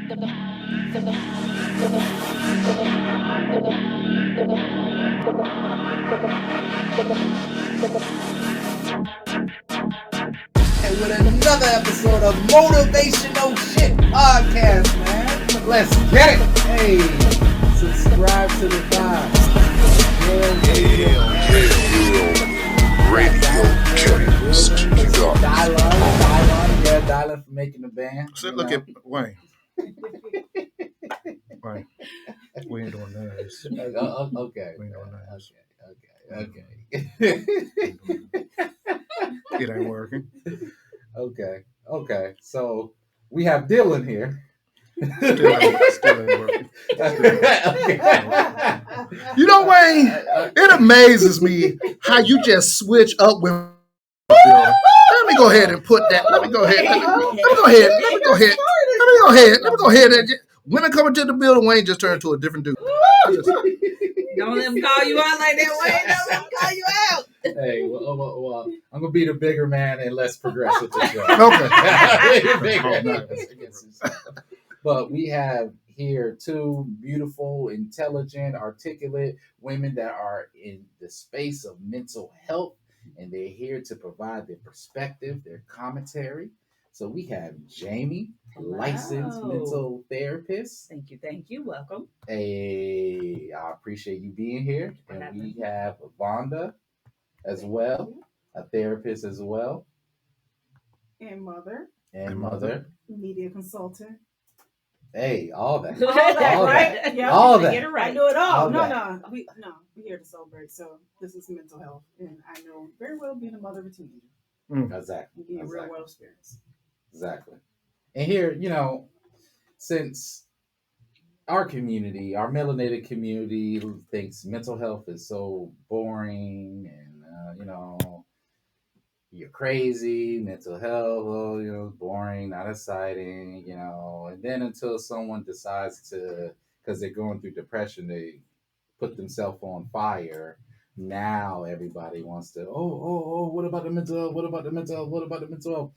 And with another episode of Motivational Shit Podcast, man. Let's get it. Hey, subscribe to the vibe. Yale. Radiocast. Dylan for making the band. So look at Wayne. Wayne. We ain't doing none of this. Okay. We ain't doing none of this. Okay. It ain't working. Okay. So we have Dylan here. Still ain't working. Okay. You know, Wayne, it amazes me how you just switch up when. Let me go ahead and put that. Let me go ahead. Women coming to the building, Wayne just turned to a different dude. Don't let them call you out like that, Wayne. Don't let them call you out. Hey, well, I'm gonna be the bigger man and less progressive this show. Okay. But we have here two beautiful, intelligent, articulate women that are in the space of mental health, and they're here to provide their perspective, their commentary. So we have Jamie, licensed mental therapist. Thank you. Welcome. I appreciate you being here. And we have Vonda as well, a therapist as well. And mother. Media consultant. Hey, all that. Right? Yeah. All that. Get it right. I do it all. No. We're here to celebrate. So this is mental health. And I know very well being a mother of a teenager. Exactly. Being real well experienced. Exactly. And here, since our community, our melanated community thinks mental health is so boring and, you're crazy, mental health, boring, not exciting, and then until someone decides to, because they're going through depression, they put themselves on fire. Now everybody wants to, what about the mental health? What about the mental health? What about the mental health?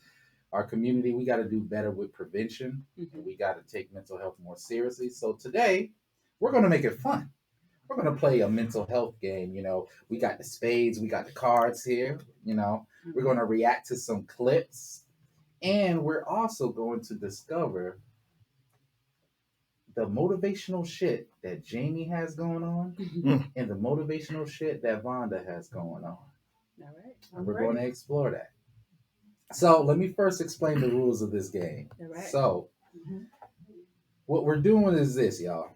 Our community, we got to do better with prevention. Mm-hmm. We got to take mental health more seriously. So today, we're going to make it fun. We're going to play a mental health game. We got the spades, we got the cards here. We're going to react to some clips. And we're also going to discover the motivational shit that Jamie has going on and the motivational shit that Vonda has going on. All right. And we're going to explore that. So let me first explain the rules of this game. All right. So what we're doing is this, y'all.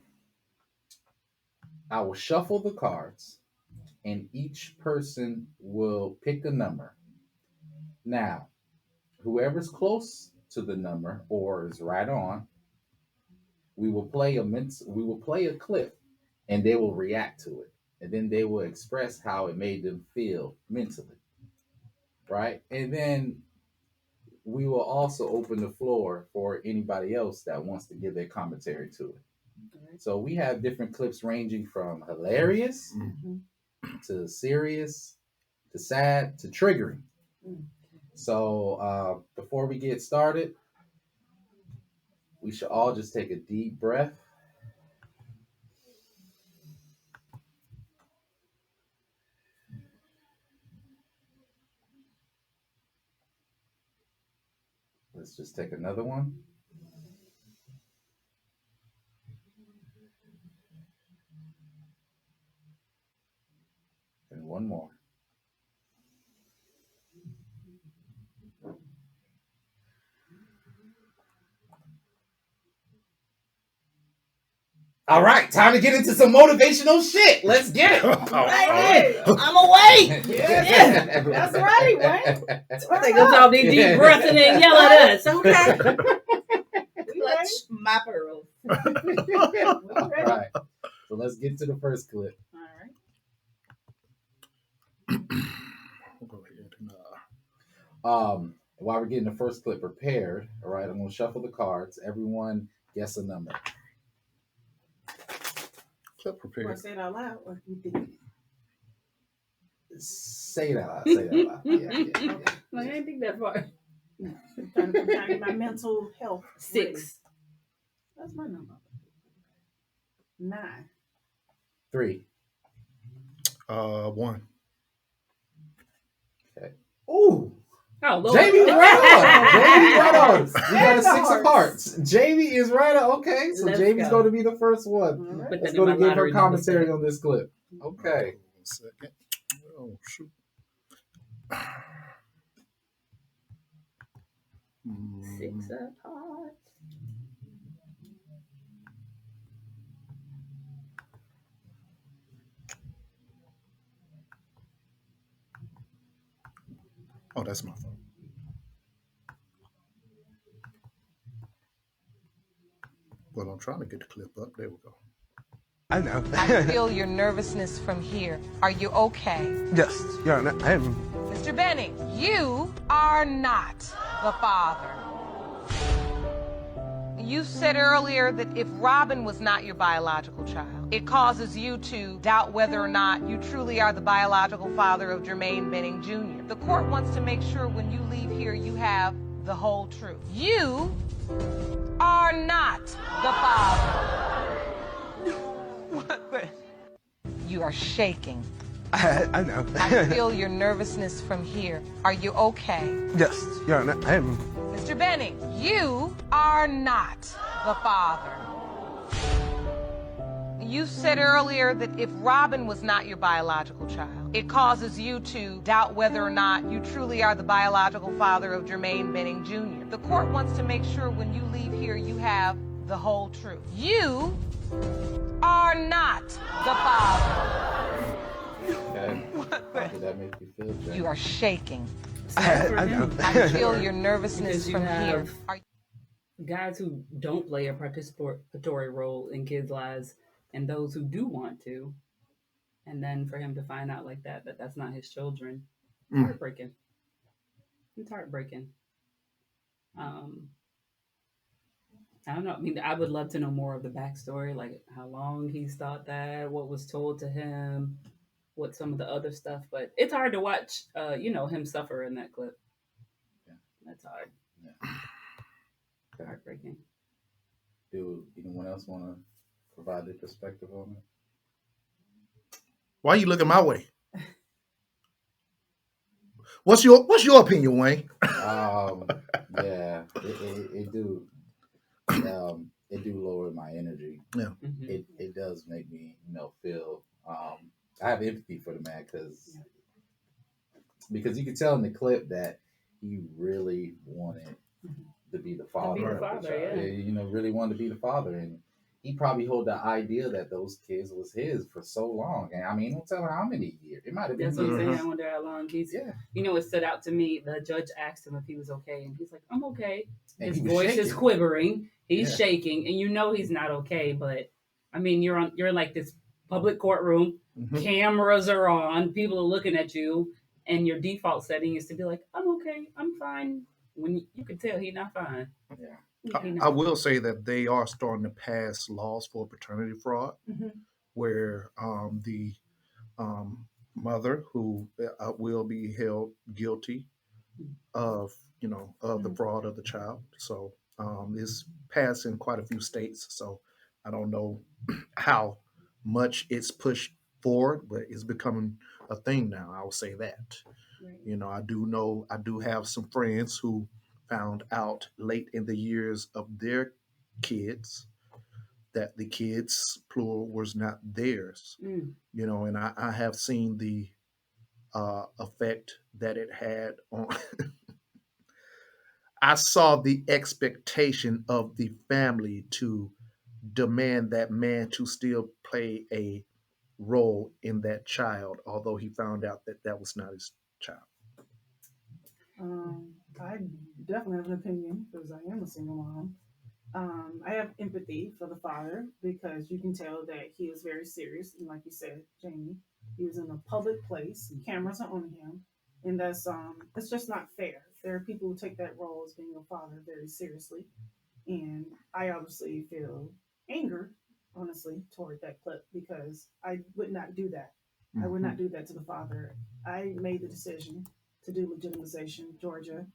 I will shuffle the cards and each person will pick a number. Now, whoever's close to the number or is right on, we will play a clip and they will react to it. And then they will express how it made them feel mentally. Right? And then we will also open the floor for anybody else that wants to give their commentary to it. Okay. So we have different clips ranging from hilarious to serious to sad to triggering. So before we get started, we should all just take a deep breath. Let's just take another one. And one more. All right, time to get into some motivational shit. Let's get it. I'm awake. Yeah. That's right, Wayne. I think that's all these deep breaths and then yell at us. Okay. Clutch my pearls. All right. So let's get to the first clip. All right. While we're getting the first clip prepared, all right, I'm going to shuffle the cards. Everyone guess a number. Clip prepared. Want to say it out loud or you think? Say that out loud. Yeah. Okay. I didn't think that far. I'm trying to get my mental health. 6. That's my number. 9. 3. 1. Okay. Ooh. Oh, Lord. Jamie right on. Jamie right on. We got a 6 of Hearts. hearts. Jamie is right on. Okay, so Let's Jamie's go. going to be the first one. All right. Put Let's that go in to my give her lottery number commentary set. on this clip. Okay. 1 second. Oh, shoot. Six of hearts. Oh, that's my fault. Well, I'm trying to get the clip up. There we go. I know. I feel your nervousness from here. Are you okay? Yes, Your Honor, I am. Mr. Benning, you are not the father. You said earlier that if Robin was not your biological child, it causes you to doubt whether or not you truly are the biological father of Jermaine Benning Jr. The court wants to make sure when you leave here you have the whole truth. You are not the father. What the? You are shaking. I know. I feel your nervousness from here. Are you okay? Yes, Your Honor, I am. Mr. Benning, you are not the father. You said earlier that if Robin was not your biological child, it causes you to doubt whether or not you truly are the biological father of Jermaine Benning Jr. The court wants to make sure when you leave here you have the whole truth. You are not the father. Okay. How did that make you feel, Jamie? You are shaking. I know. I feel your nervousness Because you from here. have guys who don't play a participatory role in kids' lives and those who do want to. And then for him to find out like that that's not his children, it's heartbreaking. It's heartbreaking. I don't know. I mean, I would love to know more of the backstory, like how long he's thought that, what was told to him, what some of the other stuff. But it's hard to watch, him suffer in that clip. Yeah. That's hard. Yeah. Okay. Heartbreaking. Do anyone else want to provide their perspective on it? Why are you looking my way? What's your opinion, Wayne? Yeah, it do. It do lower my energy. Yeah. Mm-hmm. It does make me, feel. I have empathy for the man because you can tell in the clip that he really wanted to be the father. Yeah. Really wanted to be the father, and he probably held the idea that those kids was his for so long. And I mean, don't tell how many years. It might have been That's what I'm years. saying. I wonder how long he's. Yeah. It stood out to me. The judge asked him if he was okay, and he's like, "I'm okay." And His he was voice shaking. is quivering. He's Yeah. shaking, and he's not okay. But I mean, you're in like this public courtroom. Mhm. Cameras are on. People are looking at you, and your default setting is to be like, "I'm okay. I'm fine." When you can tell he's not fine. Yeah. I will say that they are starting to pass laws for paternity fraud, where the mother who will be held guilty of the fraud of the child. So it's passed in quite a few states. So I don't know how much it's pushed forward, but it's becoming a thing now. I'll say that. Right. I do have some friends who found out late in the years of their kids that the kids plural was not theirs. Mm. And I have seen the effect that it had on I saw the expectation of the family to demand that man to still play a role in that child, although he found out that that was not his child. I definitely have an opinion because I am a single mom. I have empathy for the father because you can tell that he is very serious. And like you said, Jamie, he was in a public place, cameras are on him, and that's it's just not fair. There are people who take that role as being a father very seriously, and I obviously feel anger, honestly, toward that clip because I would not do that. I would not do that to the father. I made the decision to do legitimization. Georgia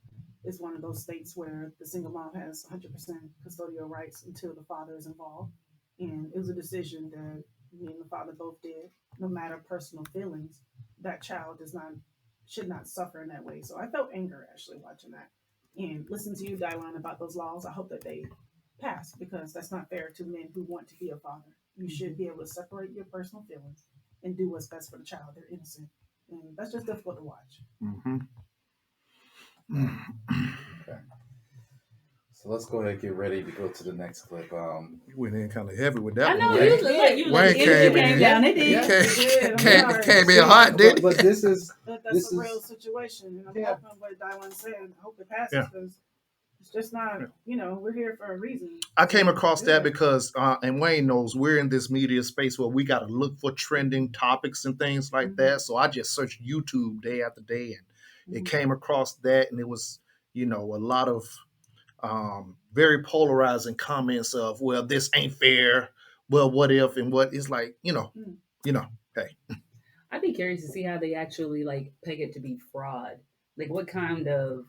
is one of those states where the single mom has 100% custodial rights until the father is involved. And it was a decision that me and the father both did. No matter personal feelings, that child should not suffer in that way. So I felt anger actually watching that. And listen to you, Dylan, about those laws. I hope that they pass because that's not fair to men who want to be a father. You should be able to separate your personal feelings and do what's best for the child. They're innocent. And that's just difficult to watch. Mm-hmm. Okay. So let's go ahead and get ready to go to the next clip. You went in kind of heavy with that I know one. you Wayne. look like you Wayne came in. down. It He did. came in hot, didn't but this is But this that's a is real situation. And I'm yeah. hoping what Dylan said. I hope it passes Yeah. because it's just not, we're here for a reason. I came across that because, and Wayne knows, we're in this media space where we got to look for trending topics and things like that. So I just searched YouTube day after day, and it came across that, and it was, a lot of very polarizing comments of, well, this ain't fair. Well, what if and what is like, hey. I'd be curious to see how they actually like peg it to be fraud. Like, what kind of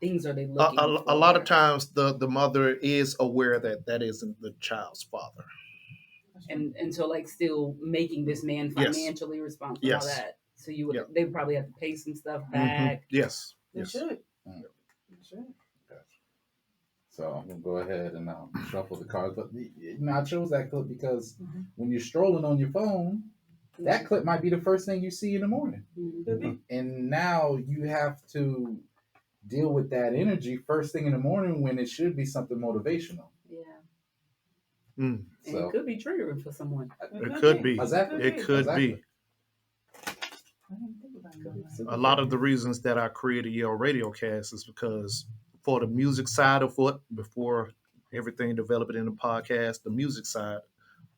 things are they looking for? A lot of times the mother is aware that isn't the child's father. And so like still making this man financially responsible for all that. So they would probably have to pay some stuff back. Yes. They should. Mm. They should. So I'm gonna go ahead and shuffle the cards. But I chose that clip because when you're strolling on your phone, that clip might be the first thing you see in the morning. And now you have to deal with that energy first thing in the morning when it should be something motivational. Yeah. Mm. And it could be triggering for someone. It could be. Exactly. It could Exactly. be. A lot of the reasons that I created Yale Radiocast is because for the music side of it, before everything developed in the podcast, the music side,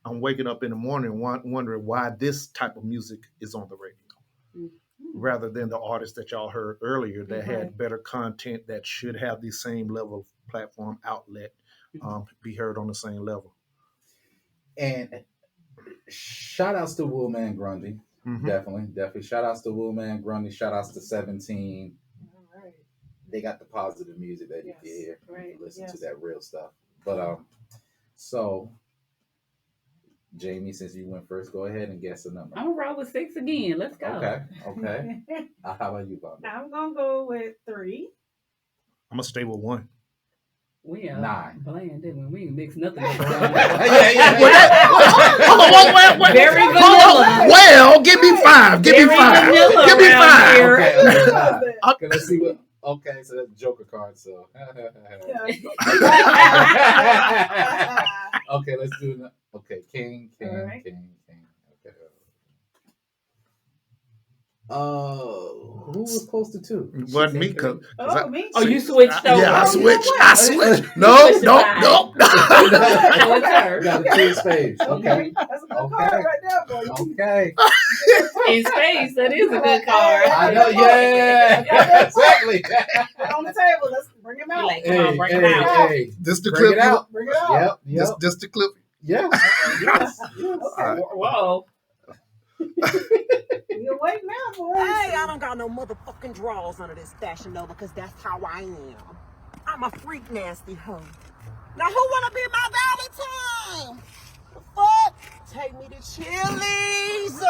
I'm waking up in the morning wondering why this type of music is on the radio, rather than the artists that y'all heard earlier that had better content that should have the same level of platform outlet, be heard on the same level. And shout outs to Willman Grundy. Definitely. Shout outs to Willman Grundy. Shout outs to 17. All right. They got the positive music that you can hear. Right. Listen to that real stuff. But so Jamie, since you went first, go ahead and guess a number. I'm gonna roll with 6 again. Let's go. Okay. How about you, Bob? I'm gonna go with 3. I'm gonna stay with 1. We are 9. bland, didn't we? We mix nothing up. Wait. Very vanilla. Well, give me 5. Give me 5. vanilla Give me around 5. here. Okay, let's see what. Okay, so that's Joker card. So okay, let's do it. Okay, King. Okay. Who was close to 2? Wasn't me, cause me? Oh, you switched over. yeah, I switched. switched No. So it's her. Got the 2 of spades. Okay. That's a good card right there, boy. Okay. In space, that is a good card. I know. Yeah. Exactly. Put it on the table. Let's bring him out. Like, come on, bring it out. Hey. this the Bring clip. it out. Bring it out. Yep. This the clip. Yeah. Yes. Okay. Whoa. You awake now, boy. Hey, I don't got no motherfucking drawers under this Fashion Nova because that's how I am. I'm a freak nasty hoe. Now who wanna be my Valentine? The fuck? Take me to Chili's.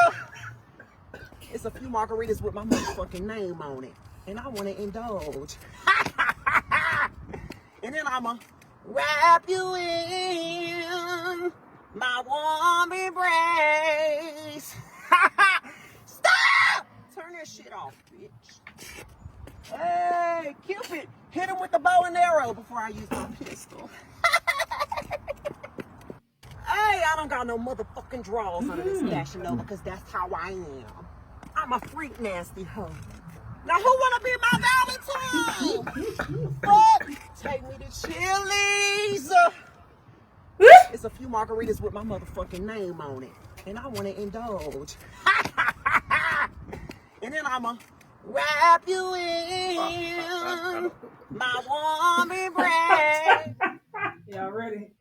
It's a few margaritas with my motherfucking name on it. And I wanna indulge. And then I'ma wrap you in my warm embrace. Stop! Turn that shit off, bitch. Hey, Cupid, hit him with the bow and arrow before I use my pistol. Hey, I don't got no motherfucking drawers under this Fashion Nova because that's how I am. I'm a freak nasty hoe. Now who wanna be my Valentine? Fuck! Take me to Chili's. It's a few margaritas with my motherfucking name on it. And I wanna indulge. And then I'ma wrap you in my warm embrace. Y'all ready?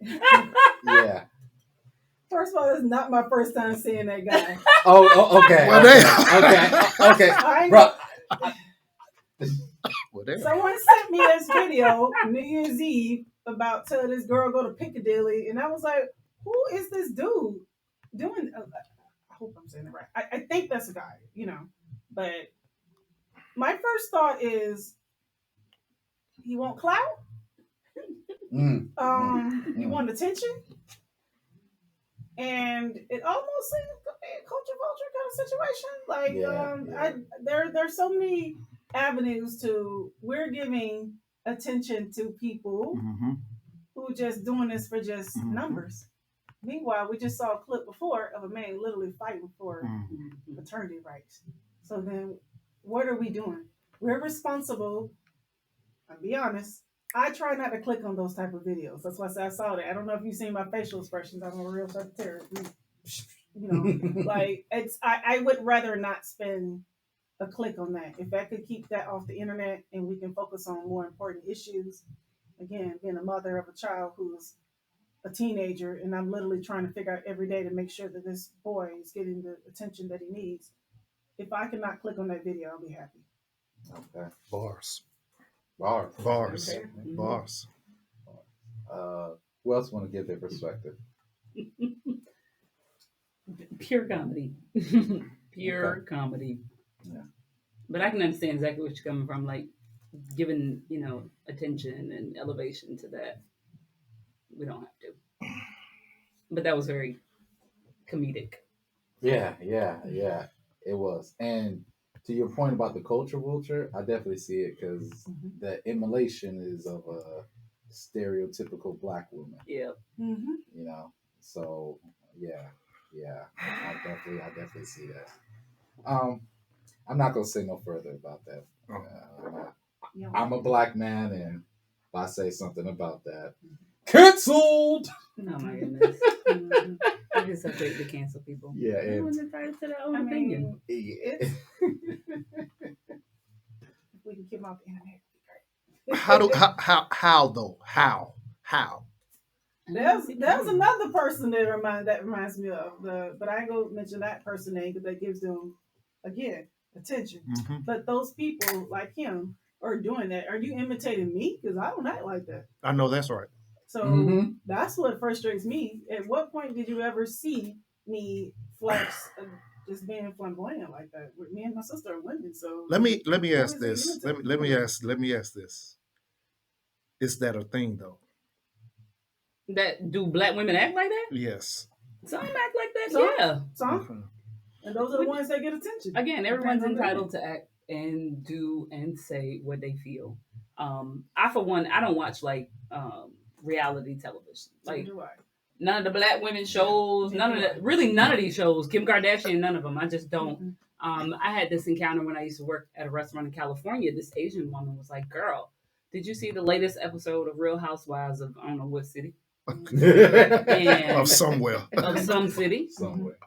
Yeah. First of all, this is not my first time seeing that guy. Oh, okay. Well, Okay. I ain't Bro. Well, damn. Someone sent me this video New Year's Eve about telling this girl go to Piccadilly, and I was like, "Who is this dude doing?" I hope I'm saying it right. I think that's a guy, But my first thought is, he want clout. You want attention, and it almost seems to be a culture vulture kind of situation. There's so many avenues to we're giving attention to people Mm-hmm. who just doing this for just Mhm. numbers. Meanwhile, we just saw a clip before of a man literally fighting for Mm-hmm. paternity rights. So then, what are we doing? We're responsible. I'll be honest. I try not to click on those type of videos. That's why I said I saw that. I don't know if you've seen my facial expressions. I'm a real Sagittarius. Like I would rather not spend a click on that. If I could keep that off the internet and we can focus on more important issues. Again, being a mother of a child who's a teenager, and I'm literally trying to figure out every day to make sure that this boy is getting the attention that he needs. If I cannot click on that video, I'll be happy. Okay. Bars. Bars. Bars. Okay. Bars. Who else want to give their perspective? Pure comedy. Pure comedy. Yeah. But I can understand exactly what you're coming from, like giving, attention and elevation to that. We don't have to. But that was very comedic. Yeah. It was. And to your point about the culture vulture, I definitely see it because the immolation is of a stereotypical black woman. Yeah. Mm-hmm. So yeah. I definitely see that. I'm not gonna say no further about that. I'm a black man, and if I say something about that, canceled. Oh my goodness. I just have to cancel people. Yeah, Everyone's entitled to their own opinion. If we can keep them off the internet, How? There's another person that reminds me of but I ain't gonna mention that person name because that gives them again attention. Mm-hmm. But those people like him are doing that. Are you imitating me? Because I don't act like that. I know that's right. So that's what frustrates me. At what point did you ever see me flex just being flamboyant like that? Me and my sister are women, so Let me ask is this. he Let me ask this. Is that a thing though? That do black women act like that? Yes. Some act like that, Some? yeah. Some? And those are the ones that get attention. Again, everyone's entitled to act and do and say what they feel. I for one, I don't watch like reality television. Like none of the black women shows, none of these shows. Kim Kardashian, none of them. I just don't. I had this encounter when I used to work at a restaurant in California. This Asian woman was like, "Girl, did you see the latest episode of Real Housewives of I don't know what city?" Of somewhere. Of some city. Somewhere.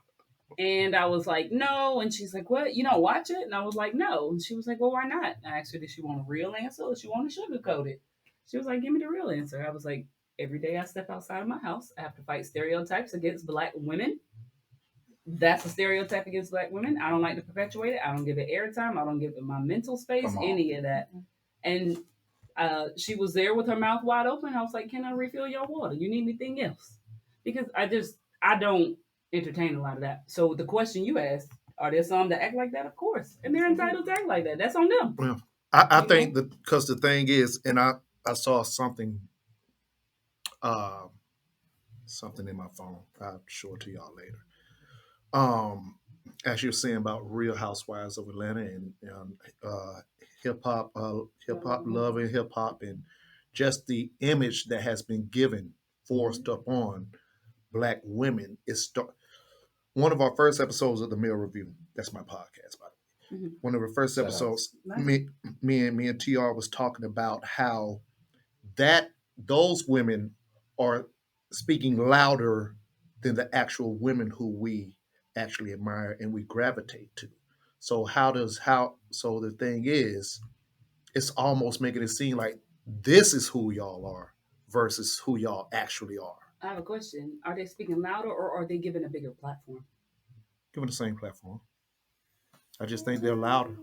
And I was like, no. And she's like, what? You don't watch it? And I was like, no. And she was like, well, why not? I asked her, did she want a real answer or she want to sugarcoat it? She was like, give me the real answer. I was like, every day I step outside of my house, I have to fight stereotypes against black women. That's a stereotype against black women. I don't like to perpetuate it. I don't give it airtime. I don't give it my mental space, any of that. And she was there with her mouth wide open. I was like, can I refill your water? You need anything else? Because I don't entertain a lot of that. So the question you asked, are there some that act like that? Of course. And they're entitled to act like that. That's on them. Yeah. I think that because the thing is, and I saw something in my phone. I'll show it to y'all later. As you're saying about Real Housewives of Atlanta and hip hop love and hip hop, and just the image that has been given, forced upon black women is one of our first episodes of the Mill Review. That's my podcast, by the way. One of the first episodes, me and TR was talking about how those women are speaking louder than the actual women who we actually admire and we gravitate to. So so the thing is, it's almost making it seem like this is who y'all are versus who y'all actually are. I have a question. Are they speaking louder or are they given a bigger platform? Given the same platform. I just think they're louder.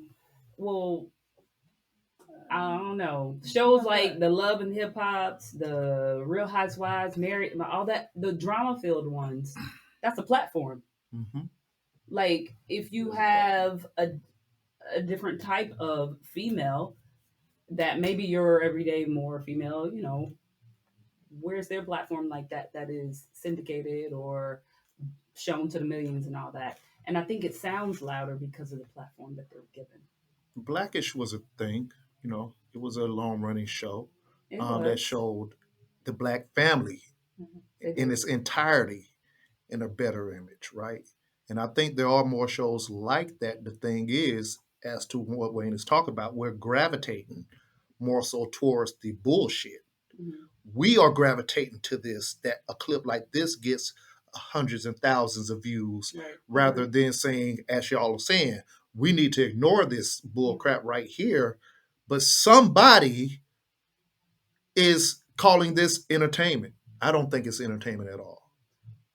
Well, I don't know. Shows like the Love and Hip Hops, the Real Housewives, Married, all that, the drama filled ones. That's a platform. Mm-hmm. Like if you have a different type of female that maybe you're everyday more female, you know, where's their platform like that that is syndicated or shown to the millions and all that? And I think it sounds louder because of the platform that they're given. Blackish was a thing, you know. It was a long running show It that was. showed the black family It in is. its entirety in a better image, right? And I think there are more shows like that. The thing is, as to what Wayne is talking about, we're gravitating more so towards the bullshit. Mhm. We are gravitating to this, that a clip like this gets hundreds and thousands of views, Right. rather than saying, as y'all are saying, we need to ignore this bull crap right here. But somebody is calling this entertainment. I don't think it's entertainment at all.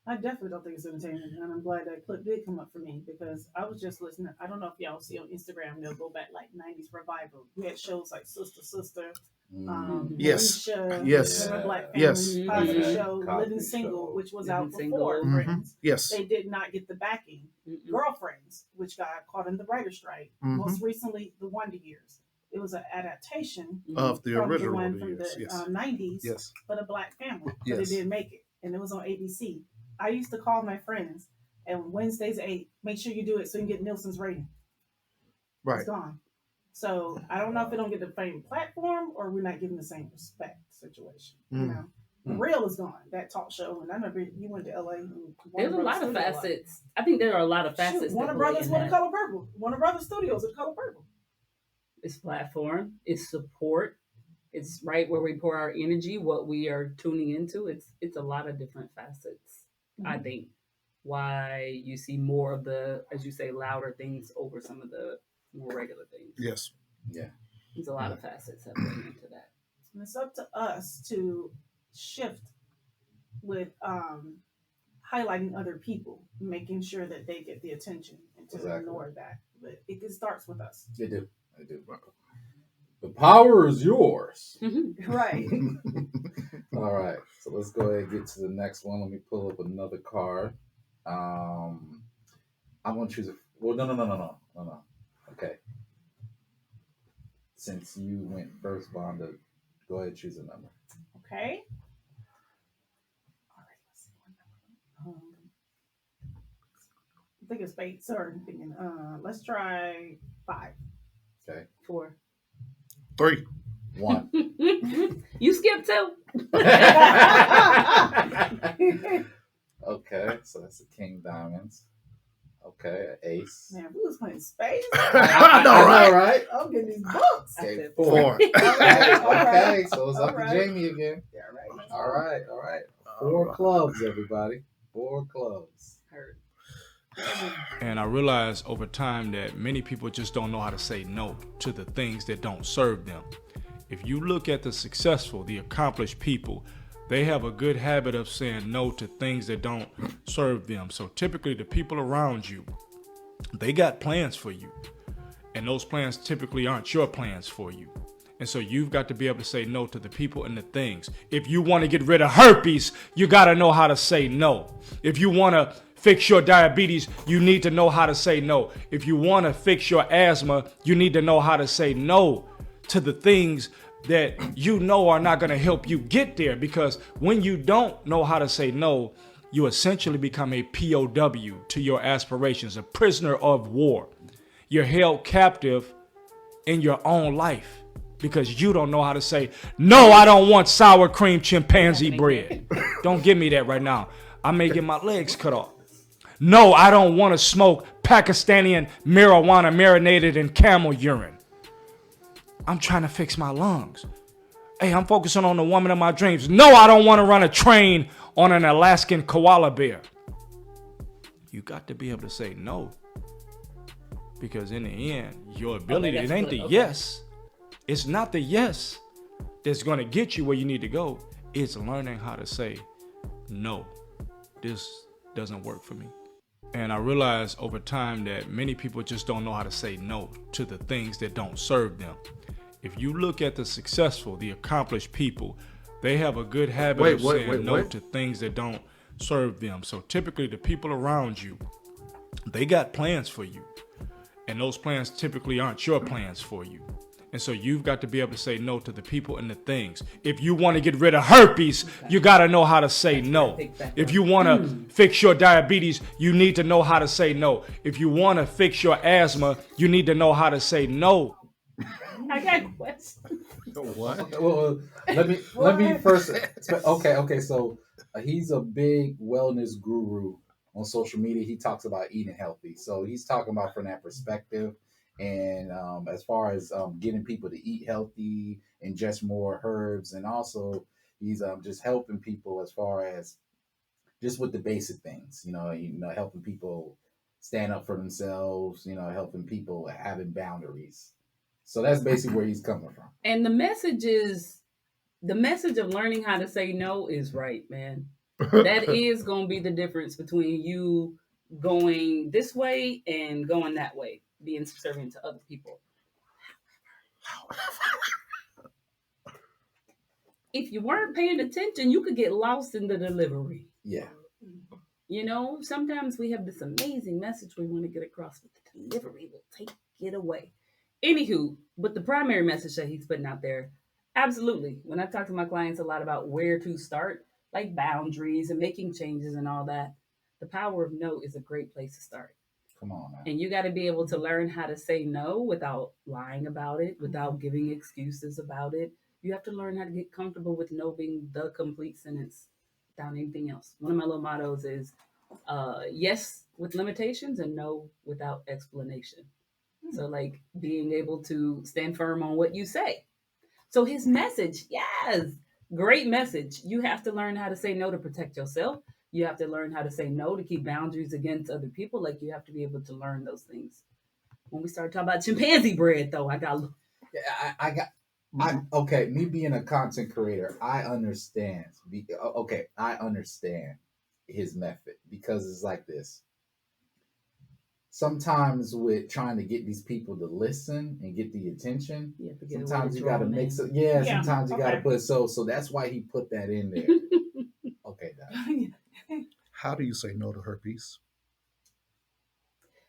I definitely don't think it's entertainment, and I'm glad that clip did come up for me because I was just listening. I don't know if y'all see on Instagram, they'll go back like 90s revival. We had shows like Sister, Yes. Moesha, Yes. Never Black Family, Yes. Cosby Yeah. Show, Cosby Living Single, Show. which was Living out Single. before Mhm. Friends. Yes. They did not get the backing. Mm-mm. Girlfriends, which got caught in the writer's strike. Mhm. Most recently, The Wonder Years. It was an adaptation Of the from original the one Wonder from Years. the Yes. 90s, Yes. but a black family. But Yes. it didn't make it, and it was on ABC. I used to call my friends, and Wednesdays 8, make sure you do it so you can get Nielsen's rating. Right. It's gone. So I don't know if it don't get the same platform or we're not giving the same respect situation. You know, The Real is gone. That talk show, and I remember you went to LA. And There's a lot of facets. I think there are a lot of facets. Shoot, Warner Brothers with the Color Purple. Warner Brothers Studios with the Color Purple. It's platform. It's support. It's right where we pour our energy. What we are tuning into. It's a lot of different facets. I think why you see more of the, as you say, louder things over some of the more regular things. Yes. Yeah. There's a lot of facets that went into that. And it's up to us to shift with highlighting other people, making sure that they get the attention and to ignore that. But it starts with us. They do. They do. The power is yours. Right. All right. So let's go ahead and get to the next one. Let me pull up another card. I'm gonna choose a. Well, no. Okay. Since you went first, Vonda, go ahead and choose a number. Okay. All right. Let's see. I think it's fate. Sorry, I'm thinking. Let's try 5. Okay. 4. 3. 1. You skipped 2. Okay, so that's the King Diamonds. Okay, an ace. Man, we was playing space. I know, right? I'm getting these books. Okay, Four. 4. All right. Okay, so it's up All right. to Jamie again. Yeah, right. All right. 4 clubs, everybody. 4 clubs. Heard. And I realized over time that many people just don't know how to say no to the things that don't serve them. If you look at the successful, the accomplished people, they have a good habit of saying no to things that don't serve them. So typically the people around you, they got plans for you. And those plans typically aren't your plans for you. And so you've got to be able to say no to the people and the things. If you want to get rid of herpes, you got to know how to say no. If you want to fix your diabetes, you need to know how to say no. If you want to fix your asthma, you need to know how to say no to the things that you know are not going to help you get there. Because when you don't know how to say no, you essentially become a POW to your aspirations, a prisoner of war. You're held captive in your own life because you don't know how to say, no, I don't want sour cream chimpanzee bread. Don't give me that right now. I may get my legs cut off. No, I don't want to smoke Pakistani marijuana marinated in camel urine. I'm trying to fix my lungs. Hey, I'm focusing on the woman of my dreams. No, I don't want to run a train on an Alaskan koala bear. You got to be able to say no. Because in the end, your ability, it ain't the yes. It's not the yes that's going to get you where you need to go. It's learning how to say no. This doesn't work for me. And I realized over time that many people just don't know how to say no to the things that don't serve them. If you look at the successful, the accomplished people, they have a good habit of saying no to things that don't serve them. So typically the people around you, they got plans for you. And those plans typically aren't your plans for you. And so you've got to be able to say no to the people and the things. If you want to get rid of herpes, you got to know how to say no. If you want to fix your diabetes, you need to know how to say no. If you want to fix your asthma, you need to know how to say no. I got a question. What? Okay, well, let me first. Okay. So he's a big wellness guru on social media. He talks about eating healthy. So he's talking about from that perspective. And as far as getting people to eat healthy, ingest more herbs, and also he's just helping people as far as just with the basic things. Helping people stand up for themselves. Helping people having boundaries. So that's basically where he's coming from. And the message of learning how to say no is right, man. That is going to be the difference between you going this way and going that way, being subservient to other people. If you weren't paying attention, you could get lost in the delivery. Yeah. Sometimes we have this amazing message we want to get across, but the delivery will take it away. Anywho, but the primary message that he's putting out there, absolutely. When I talk to my clients a lot about where to start, like boundaries and making changes and all that, the power of no is a great place to start. Come on, man. And you got to be able to learn how to say no without lying about it, without giving excuses about it. You have to learn how to get comfortable with no being the complete sentence without anything else. One of my little mottos is yes with limitations and no without explanation. So like being able to stand firm on what you say. So his message, yes, great message. You have to learn how to say no to protect yourself. You have to learn how to say no to keep boundaries against other people. Like you have to be able to learn those things. When we start talking about chimpanzee bread, though, okay. Me being a content creator, I understand. I understand his method because it's like this. Sometimes with trying to get these people to listen and get the attention, sometimes you got to mix it. Yeah, sometimes you got to put so that's why he put that in there. Okay, Doc. How do you say no to herpes?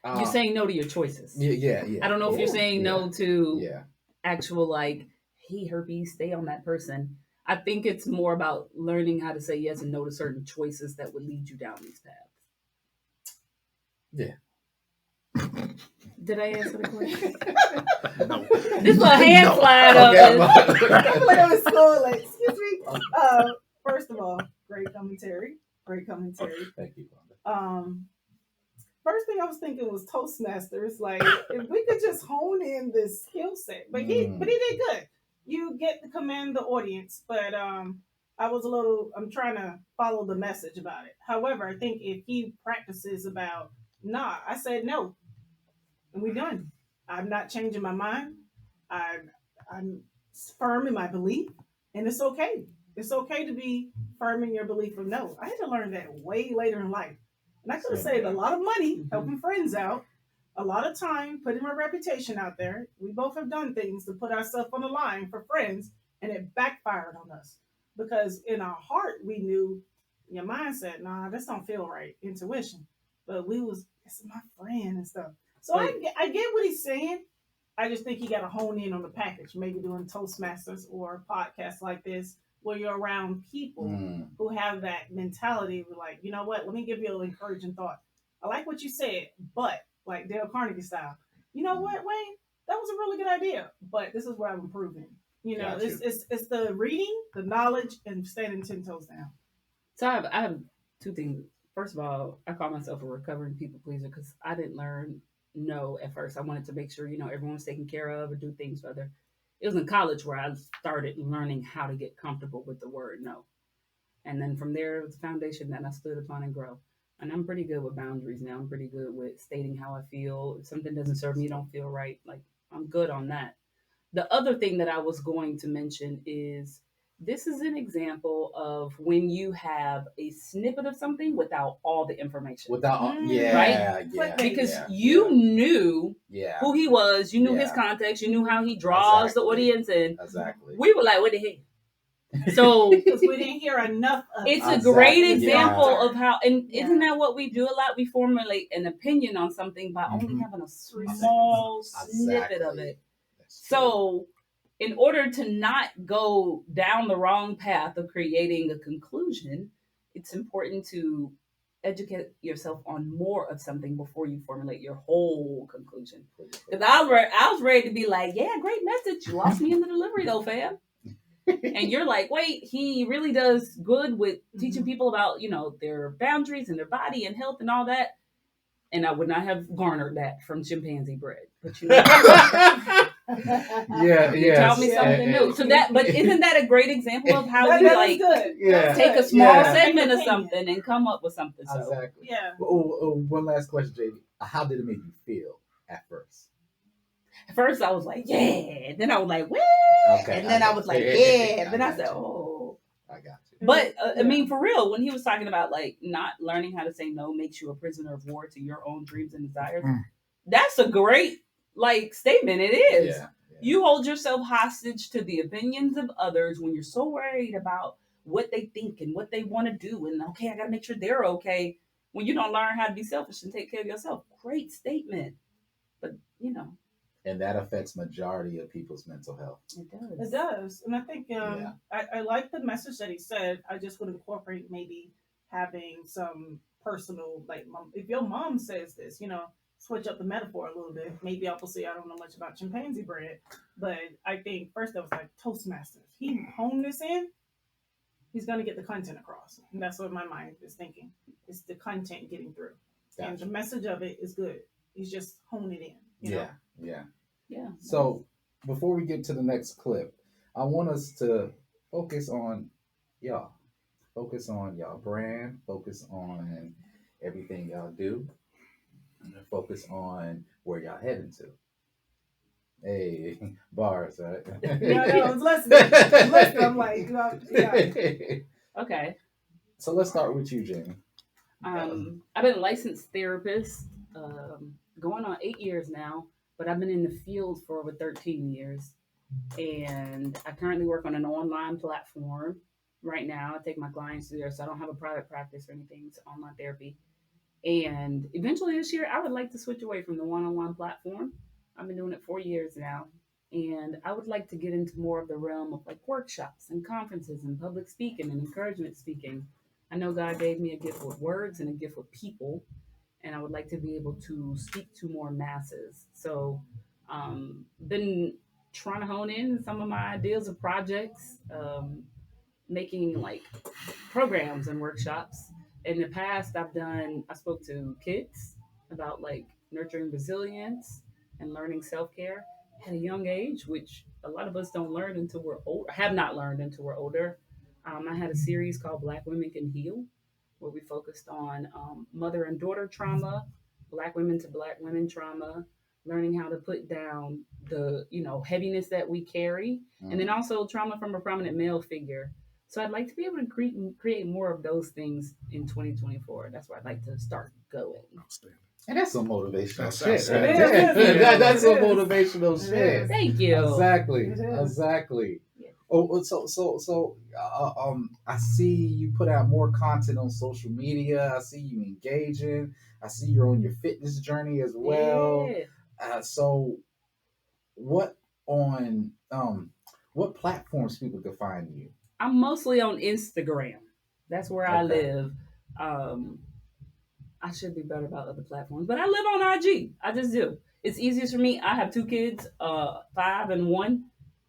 You're saying no to your choices. Yeah. I don't know if you're saying no to actual like, hey, herpes, stay on that person. I think it's more about learning how to say yes and no to certain choices that would lead you down these paths. Yeah. Did I answer the question? No. This is a hand slide up. When I was school, like, excuse me. First of all, great commentary. Thank you, Rhonda. First thing I was thinking was Toastmasters. Like, if we could just hone in this skill set, but he did good. You get to command the audience, but I'm trying to follow the message about it. However, I think if he practices about, I said no. And we're done. I'm not changing my mind. I'm firm in my belief, and it's okay. It's okay to be firm in your belief of no. I had to learn that way later in life. And I could have saved a lot of money helping friends out, a lot of time putting my reputation out there. We both have done things to put ourselves on the line for friends, and it backfired on us. Because in our heart, we knew, your mind said, nah, this don't feel right, intuition. But it's my friend and stuff. So I get what he's saying. I just think you got to hone in on the package, maybe doing Toastmasters or podcasts like this where you're around people who have that mentality of like, you know what, let me give you an encouraging thought. I like what you said, but like Dale Carnegie style, you know what, Wayne, that was a really good idea, but this is where I'm improving. It's the reading, the knowledge, and standing 10 toes down. So I have two things. First of all, I call myself a recovering people pleaser because I didn't learn no at first. I wanted to make sure, everyone was taken care of or do things for other. It was in college where I started learning how to get comfortable with the word no. And then from there, it was the foundation that I stood upon and grow. And I'm pretty good with boundaries now. I'm pretty good with stating how I feel. If something doesn't serve me, don't feel right. Like, I'm good on that. The other thing that I was going to mention is This is an example of when you have a snippet of something without all the information. Without, Right? Because you knew who he was, you knew his context, you knew how he draws the audience, and we were like, what the heck? So Because we didn't hear enough of it's a great example of how, and isn't that what we do a lot? We formulate an opinion on something by only having a small snippet of it. So in order to not go down the wrong path of creating a conclusion, it's important to educate yourself on more of something before you formulate your whole conclusion. Because I was ready to be like, yeah, great message. You lost me in the delivery though, fam. And you're like, wait, he really does good with teaching people about, their boundaries and their body and health and all that. And I would not have garnered that from chimpanzee bread. But you taught me something new. So but isn't that a great example of how we take a small segment of something and come up with something? So. Exactly. Yeah. One last question, JD. How did it make you feel at first? At first, I was like, yeah. Then I was like, woo. Okay, and then I was like, yeah. Then I said, oh. I got you. But, I mean, for real, when he was talking about, like, not learning how to say no makes you a prisoner of war to your own dreams and desires, that's a great, statement. It is. Yeah. You hold yourself hostage to the opinions of others when you're so worried about what they think and what they want to do. And, okay, I got to make sure they're okay. When you don't learn how to be selfish and take care of yourself. Great statement. But, And that affects majority of people's mental health. It does. It does. And I think I like the message that he said. I just would incorporate maybe having some personal, if your mom says this, switch up the metaphor a little bit. Maybe obviously I don't know much about chimpanzee bread, but I think first that was like Toastmasters. He honed this in, he's going to get the content across. And that's what my mind is thinking. It's the content getting through. Gotcha. And the message of it is good. He's just honing it in. You know? Yeah. So before we get to the next clip, I want us to focus on y'all. Focus on y'all brand. Focus on everything y'all do. And focus on where y'all heading to. Hey, bars, right? Yeah, I was listening. I'm like, yeah. Okay. So let's start with you, Jamie. I've been a licensed therapist going on 8 years now. But I've been in the field for over 13 years, and I currently work on an online platform right now. I take my clients there, so I don't have a private practice or anything. It's online therapy. And eventually this year, I would like to switch away from the one-on-one platform. I've been doing it 4 years now, and I would like to get into more of the realm of workshops and conferences and public speaking and encouragement speaking. I know God gave me a gift with words and a gift with people. And I would like to be able to speak to more masses. So, been trying to hone in some of my ideas of projects, making programs and workshops. In the past, I spoke to kids about nurturing resilience and learning self-care at a young age, which a lot of us don't learn until we're old, have not learned until we're older. I had a series called Black Women Can Heal, where we focused on mother and daughter trauma, Black women to Black women trauma, learning how to put down the heaviness that we carry, and then also trauma from a prominent male figure. So I'd like to be able to create more of those things in 2024. That's where I'd like to start going. And that's some motivational shit, right? That's some motivational shit. Thank you. Exactly. Yeah. Oh, so I see you put out more content on social media. I see you engaging. I see you're on your fitness journey as well. Yeah. So what platforms people can find you? I'm mostly on Instagram. That's where I live. I should be better about other platforms, but I live on IG. I just do. It's easiest for me. I have 2 kids, 5 and 1,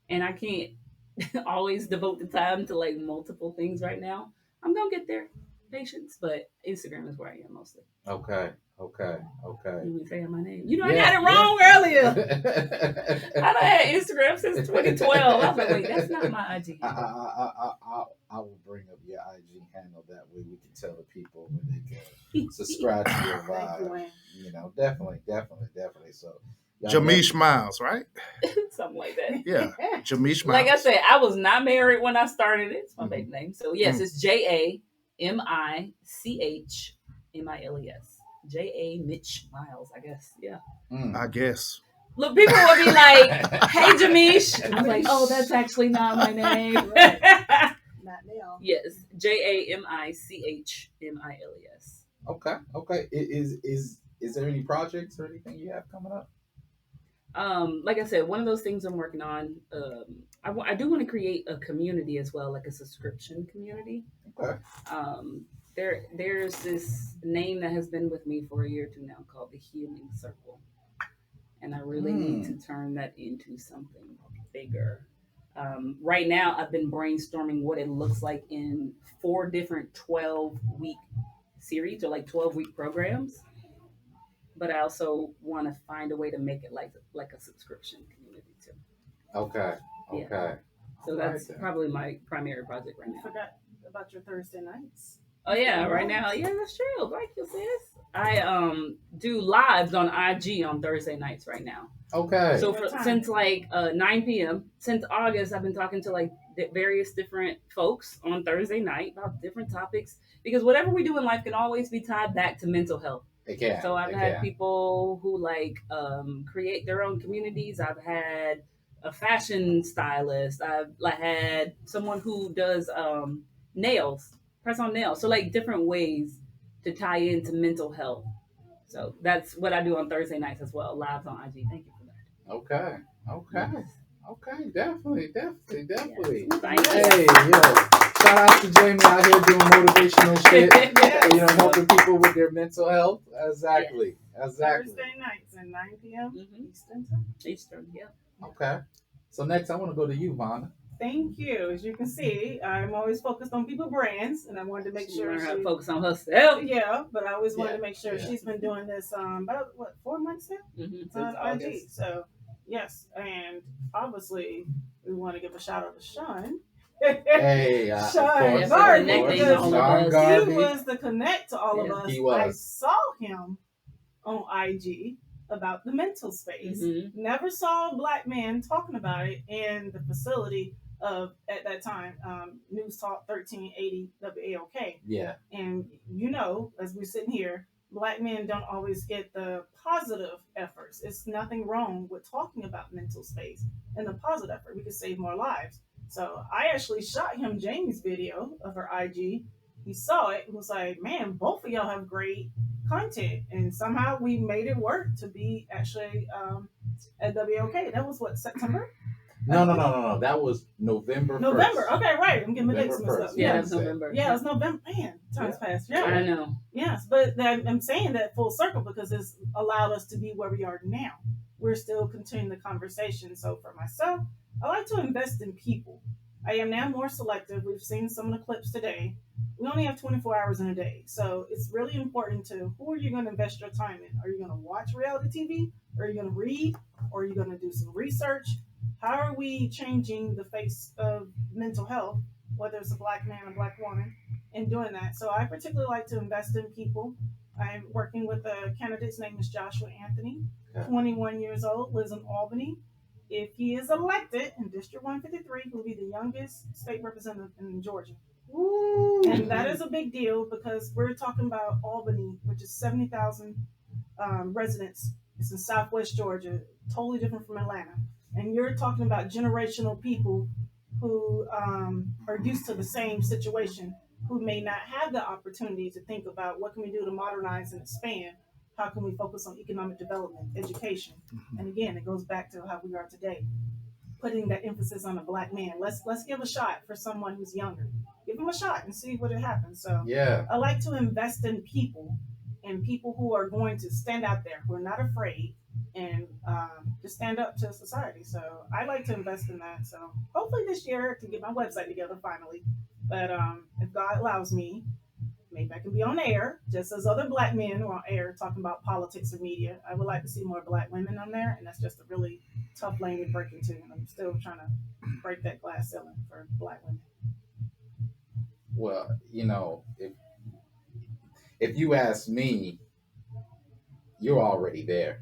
and I can't always devote the time to multiple things right now. I'm gonna get there. Patience, but Instagram is where I am mostly. Okay. You were saying my name. I got it wrong earlier. I done had Instagram since 2012. I was like, wait, that's not my IG. I will bring up your IG handle. That way we can tell the people when they can subscribe to your vibe. Definitely. So Y'all Jamish Miles, right? Something like that. Yeah, Jamish Miles. Like I said, I was not married when I started it. It's my baby Mhm. name. So yes, it's JAMICHMILES. J.A. Mitch Miles, I guess. Yeah. I guess. Look, people would be like, "Hey, Jamish." I was like, "Oh, that's actually not my name." Right. Not now. Yes, JAMICHMILES. Okay. Is there any projects or anything you have coming up? Like I said, one of those things I'm working on. I do want to create a community as well, like a subscription community. Okay. There's this name that has been with me for a year or two now called the Healing Circle, and I really need to turn that into something bigger. Right now, I've been brainstorming what it looks like in 4 different 12-week series or like 12-week programs. But I also want to find a way to make it like a subscription community too. Okay. Yeah. Okay. So All that's right, then. probably my primary project right You now. forgot about your Thursday nights. Oh yeah, right now, yeah, that's true. Thank you, sis. I do lives on IG on Thursday nights right now. Okay. So What time? since like 9 p.m. since August, I've been talking to like various different folks on Thursday night about different topics because whatever we do in life can always be tied back to mental health. It can. So I've it had can. people who like create their own communities. I've had a fashion stylist. I've like had someone who does nails, press on nails. So like different ways to tie into mental health. So that's what I do on Thursday nights as well, lives on IG. Thank you for that. Okay. Okay. Yes. Okay. Definitely. Yes. Thank you. Hey, yo, shout out to Jamie out here doing motivational shit. Yes. You know, helping people with their mental health. Exactly. Thursday nights at 9 p.m. Mhm. Eastern time. Eastern, yeah. Okay. So next, I want to go to you, Vonda. Thank you. As you can see, I'm always focused on people brands, and I wanted to make She sure learned how to she. focus on herself. Yeah, but I always wanted Yeah, to make sure yeah. she's been doing this about 4 months now Since on IG. August. So yes, and obviously we want to give a shout out to Sean. Hey, Sean Yes, Garvey, connecting because all of Sean us. Garvey. he was the connect to all of Yeah, us. he was. I saw him on IG about the mental space. Mm-hmm. Never saw a black man talking about it in the facility of at that time News Talk 1380 WAOK. Yeah. And you know, as we're sitting here, black men don't always get the positive efforts. It's nothing wrong with talking about mental space and the positive effort. We could save more lives. So I actually shot him Jamie's video of her IG. He saw it and was like, man, both of y'all have great content. And somehow we made it work to be actually at WOK. That was what, September? No. That was November 1st. November. Okay, right. I'm getting my dates November mixed up. 1st. Yeah, Yeah. that's November. Yeah, it's November. Man, time's passed. Yeah. I know. Yes, but I'm saying that full circle because it's allowed us to be where we are now. We're still continuing the conversation. So for myself, I like to invest in people. I am now more selective. We've seen some of the clips today. We only have 24 hours in a day. So it's really important to who are you going to invest your time in? Are you going to watch reality TV? Or are you going to read? Or are you going to do some research? How are we changing the face of mental health, whether it's a black man or black woman, in doing that? So I particularly like to invest in people. I'm working with a candidate's name is Joshua Anthony, 21 years old, lives in Albany. If he is elected in District 153, he will be the youngest state representative in Georgia. Woo. And that is a big deal because we're talking about Albany, which is 70,000 residents. It's in Southwest Georgia, totally different from Atlanta. And you're talking about generational people who are used to the same situation, who may not have the opportunity to think about what can we do to modernize and expand. How can we focus on economic development, education? And again, it goes back to how we are today, putting that emphasis on a black man. Let's give a shot for someone who's younger. Give him a shot and see what happens. So Yeah. I like to invest in people and people who are going to stand out there, who are not afraid, and just stand up to society. So I like to invest in that. So hopefully this year I can get my website together finally. But if God allows me, maybe I can be on air, just as other black men are on air talking about politics or media. I would like to see more black women on there, and that's just a really tough lane to break into. And I'm still trying to break that glass ceiling for black women. Well, you know, if you ask me, you're already there.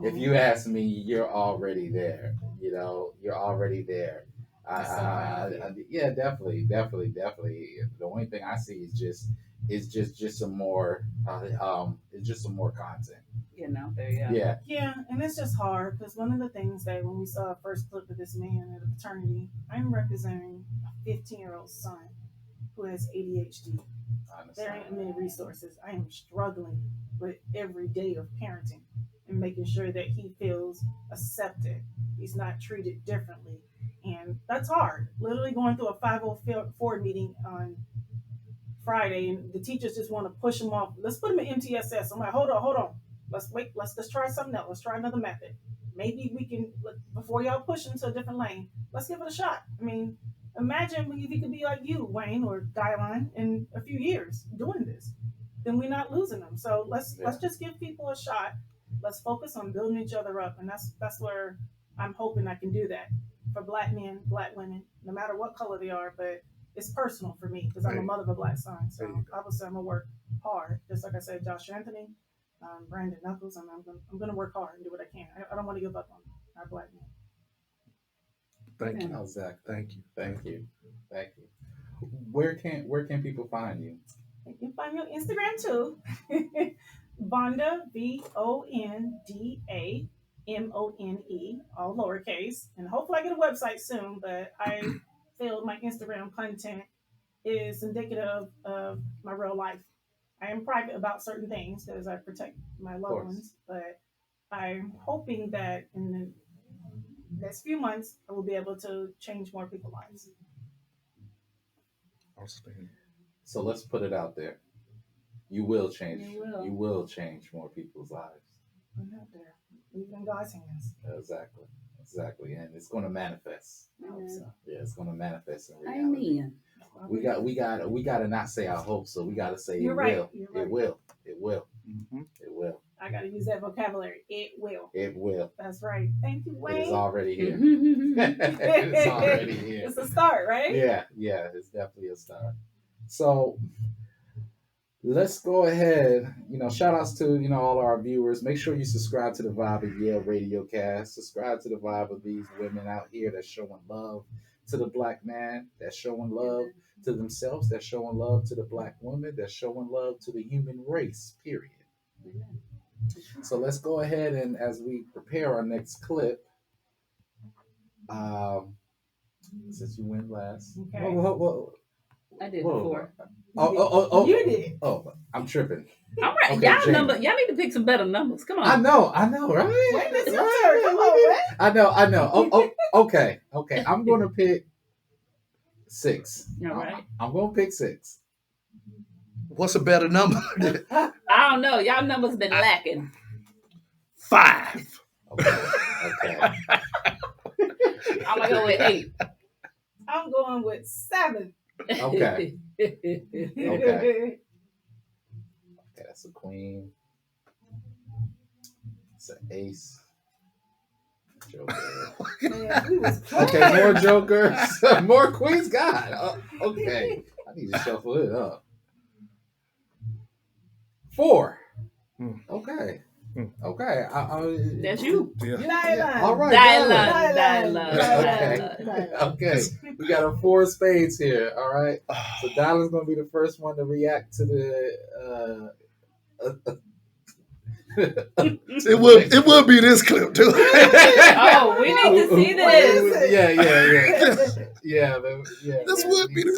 If you ask me, you're already there. You're already there. Yeah, definitely. The only thing I see is just some more it's just some more content. Getting out there, yeah. Yeah. Yeah, and it's just hard because one of the things that when we saw a first clip of this man at a paternity, I'm representing a 15-year-old son who has ADHD. There ain't many resources. I am struggling with every day of parenting and making sure that he feels accepted. He's not treated differently. And that's hard. Literally going through a 504 meeting on Friday, and the teachers just want to push him off. Let's put him in MTSS. I'm like, hold on. Let's wait. Let's try something else. Let's try another method. Maybe we can, before y'all push him to a different lane, let's give it a shot. I mean, imagine if he could be like you, Wayne or Dylan, in a few years doing this. Then we're not losing them. So let's just give people a shot. Let's focus on building each other up, and that's where I'm hoping I can do that for Black men, Black women, no matter what color they are. But it's personal for me because I'm a mother of a Black son. So obviously I'm gonna work hard, just like I said, Josh Anthony, Brandon Knuckles, and I'm gonna work hard and do what I can. I don't want to give up on our Black men. Thank you. Exactly. Thank you. Where can people find you? You can find me on Instagram too. Vonda, VONDAMONE, all lowercase. And hopefully I get a website soon, but I feel my Instagram content is indicative of my real life. I am private about certain things because I protect my loved ones, but I'm hoping that in the next few months I will be able to change more people's lives. Outstanding. So let's put it out there. You will change. You will. You will change more people's lives. Put it out there. Leave it in God's hands. Exactly, and it's going to manifest. Yeah, it's going to manifest in reality. Amen. We got to not say I hope so. We got to say You're it right. will. You're right. It will. Mm-hmm. It will. I got to use that vocabulary. It will. It will. That's right. Thank you, Wayne. It is already here. It's already here. It's a start, right? Yeah, it's definitely a start. So let's go ahead. Shout outs to all our viewers. Make sure you subscribe to the Vibe of Yale Radiocast. Subscribe to the Vibe of these women out here that's showing love to the Black man, that's showing love to themselves, that's showing love to the Black woman, that's showing love to the human race, period. So let's go ahead and as we prepare our next clip, since you went last. Okay. I did before. Oh, you did. Oh, I'm tripping. All right, Okay, y'all need to pick some better numbers. Come on. I know, right? Wait, it's your turn. Come on, Wayne. I know. Okay. I'm going to pick 6. All right. I'm going to pick 6. What's a better number? I don't know. Y'all numbers been lacking. 5. Okay. I'm gonna go with 8. I'm going with 7. Okay. Okay, that's a queen. It's an ace. Joker. Man, we was Okay, more jokers. More queens. God. Okay. I need to shuffle it up. 4. Okay. Okay. That's you. Yeah. All right. Dylan. Okay. We got a 4 of spades here. All right. So Dylan's going to be the first one to react to the. It will be this clip too. Oh, we need to see this. Yeah. This would be the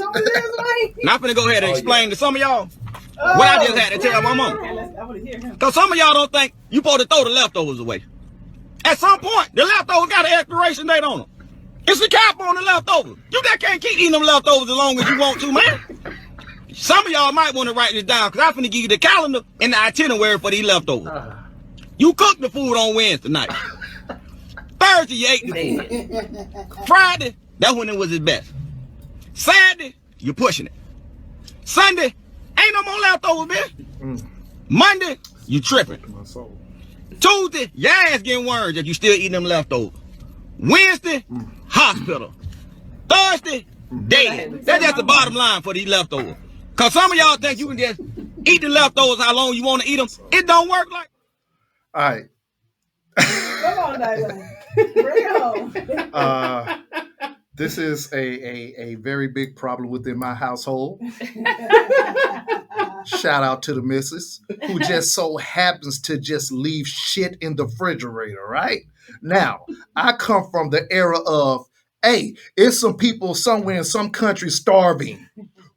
Now I'm finna go ahead and explain to some of y'all what I just had to tell my mom. I want to hear him. Because some of y'all don't think you supposed to throw the leftovers away. At some point, the leftovers got an expiration date on them. It's a cap on the leftovers. You just can't keep eating them leftovers as long as you want to, man. Some of y'all might want to write this down because I'm finna give you the calendar and the itinerary for these leftovers. You cooked the food on Wednesday night. Thursday, you ate the food. Friday, that's when it was its best. Saturday, you're pushing it. Sunday, ain't no more leftovers, bitch. Monday, you tripping. my soul. Tuesday, your ass getting worms if you still eating them leftovers. Wednesday, hospital. Thursday, dead. That's just the bottom line for these leftovers. Because some of y'all think you can just eat the leftovers how long you want to eat them. It don't work like All right. Come on, Dylan. Bring it home. This is a very big problem within my household. Shout out to the missus who just so happens to just leave shit in the refrigerator, right? Now, I come from the era of, hey, it's some people somewhere in some country starving.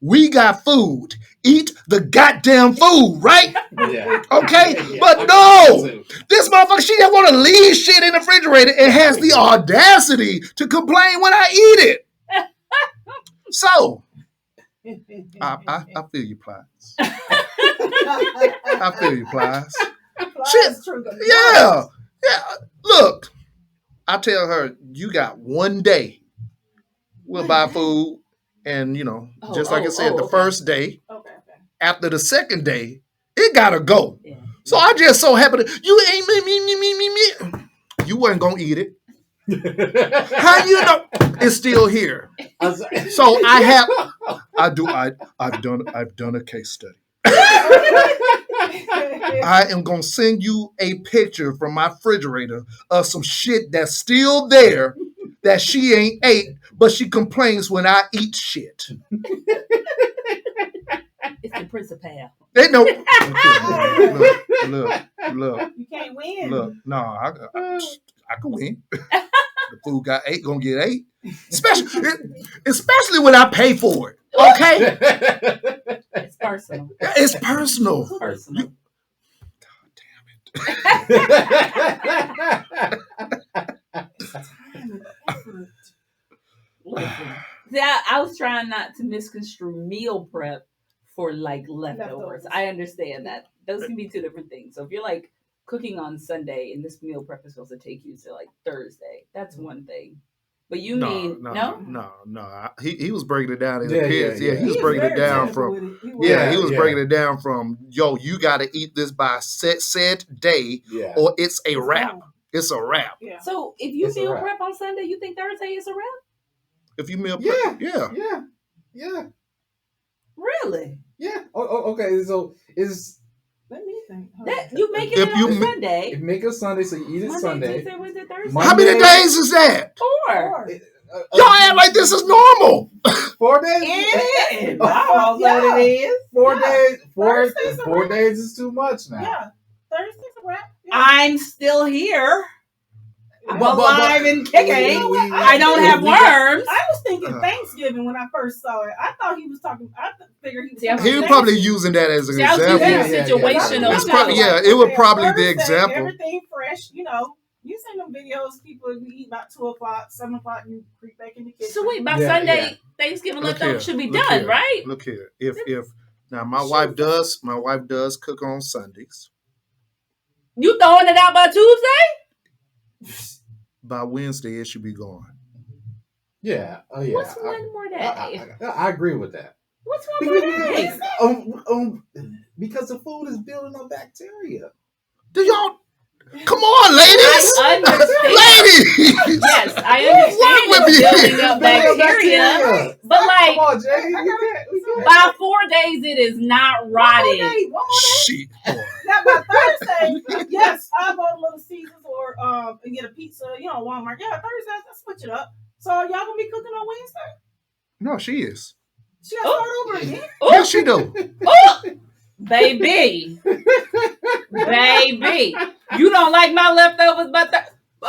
We got food. Eat the goddamn food, right? Yeah. Okay? Yeah. But no! This motherfucker, she just want to leave shit in the refrigerator and has the audacity to complain when I eat it. So, I feel you, Plies. I feel you, Plies. Shit. Yeah. Look, I tell her, you got one day. We'll buy food. And, just like I said, the first day, after the second day, it gotta go. Yeah. So I just so happen to, you ain't me. You wasn't gonna eat it. How you know it's still here? So I've done a case study. I am gonna send you a picture from my refrigerator of some shit that's still there that she ain't ate, but she complains when I eat shit. It's the principal. They know. Look. You can't win. Look, no, I can win. The food got 8, gonna get 8. Especially when I pay for it. Okay? It's personal. It's personal. It's personal. God damn it. Listen. Yeah, I was trying not to misconstrue meal prep for like leftovers. I understand that. Those can be two different things. So if you're like cooking on Sunday and this meal prep is supposed to take you to like Thursday, that's one thing. But you mean no. He was breaking it down in the Yeah, kids. yeah. He was breaking it down from breaking it down from you got to eat this by said day, or it's a wrap. It's a wrap. Yeah. So if you meal prep on Sunday, you think Thursday is a wrap? If you meal prep, yeah. Really? Yeah. Okay. So is let me think. That you make it on Sunday. You make it Sunday, so you eat it Sunday. Tuesday, Wednesday, Thursday. How many days is that? 4. Y'all act like this is normal. 4 days. It is. What it is. 4 days. 4 days is too much now. Yeah. Thursday's a wrap. Yeah. I'm still here. Alive and kicking. I don't have worms. I was thinking Thanksgiving when I first saw it. I thought he was talking. I figured he was. He was probably using that as an example. Situational. It's probably, it was probably the example. Everything fresh, You seen them videos. People eat about 2:00, 7:00. You creep back in the kitchen. So wait, by Sunday, Thanksgiving leftovers should be done, right? Look here. If now my wife does cook on Sundays. You throwing it out by Tuesday? By Wednesday, it should be gone. Yeah. Oh, yeah. What's one more day? I agree with that. What's one more day? Because the food is building up bacteria. Do y'all? Come on, ladies! I understand. Ladies! Yes, I understand it's building up bacteria. But like, come on, Jay. by 4 days, it is not rotting. One more day. Shit. Now by Thursday, yes, I'll go to Little Caesars or and get a pizza, Walmart. Yeah, Thursday, let's switch it up. So y'all gonna be cooking on Wednesday? No, she is. She gotta start over again? Yes, she do. Baby. You don't like my leftovers, but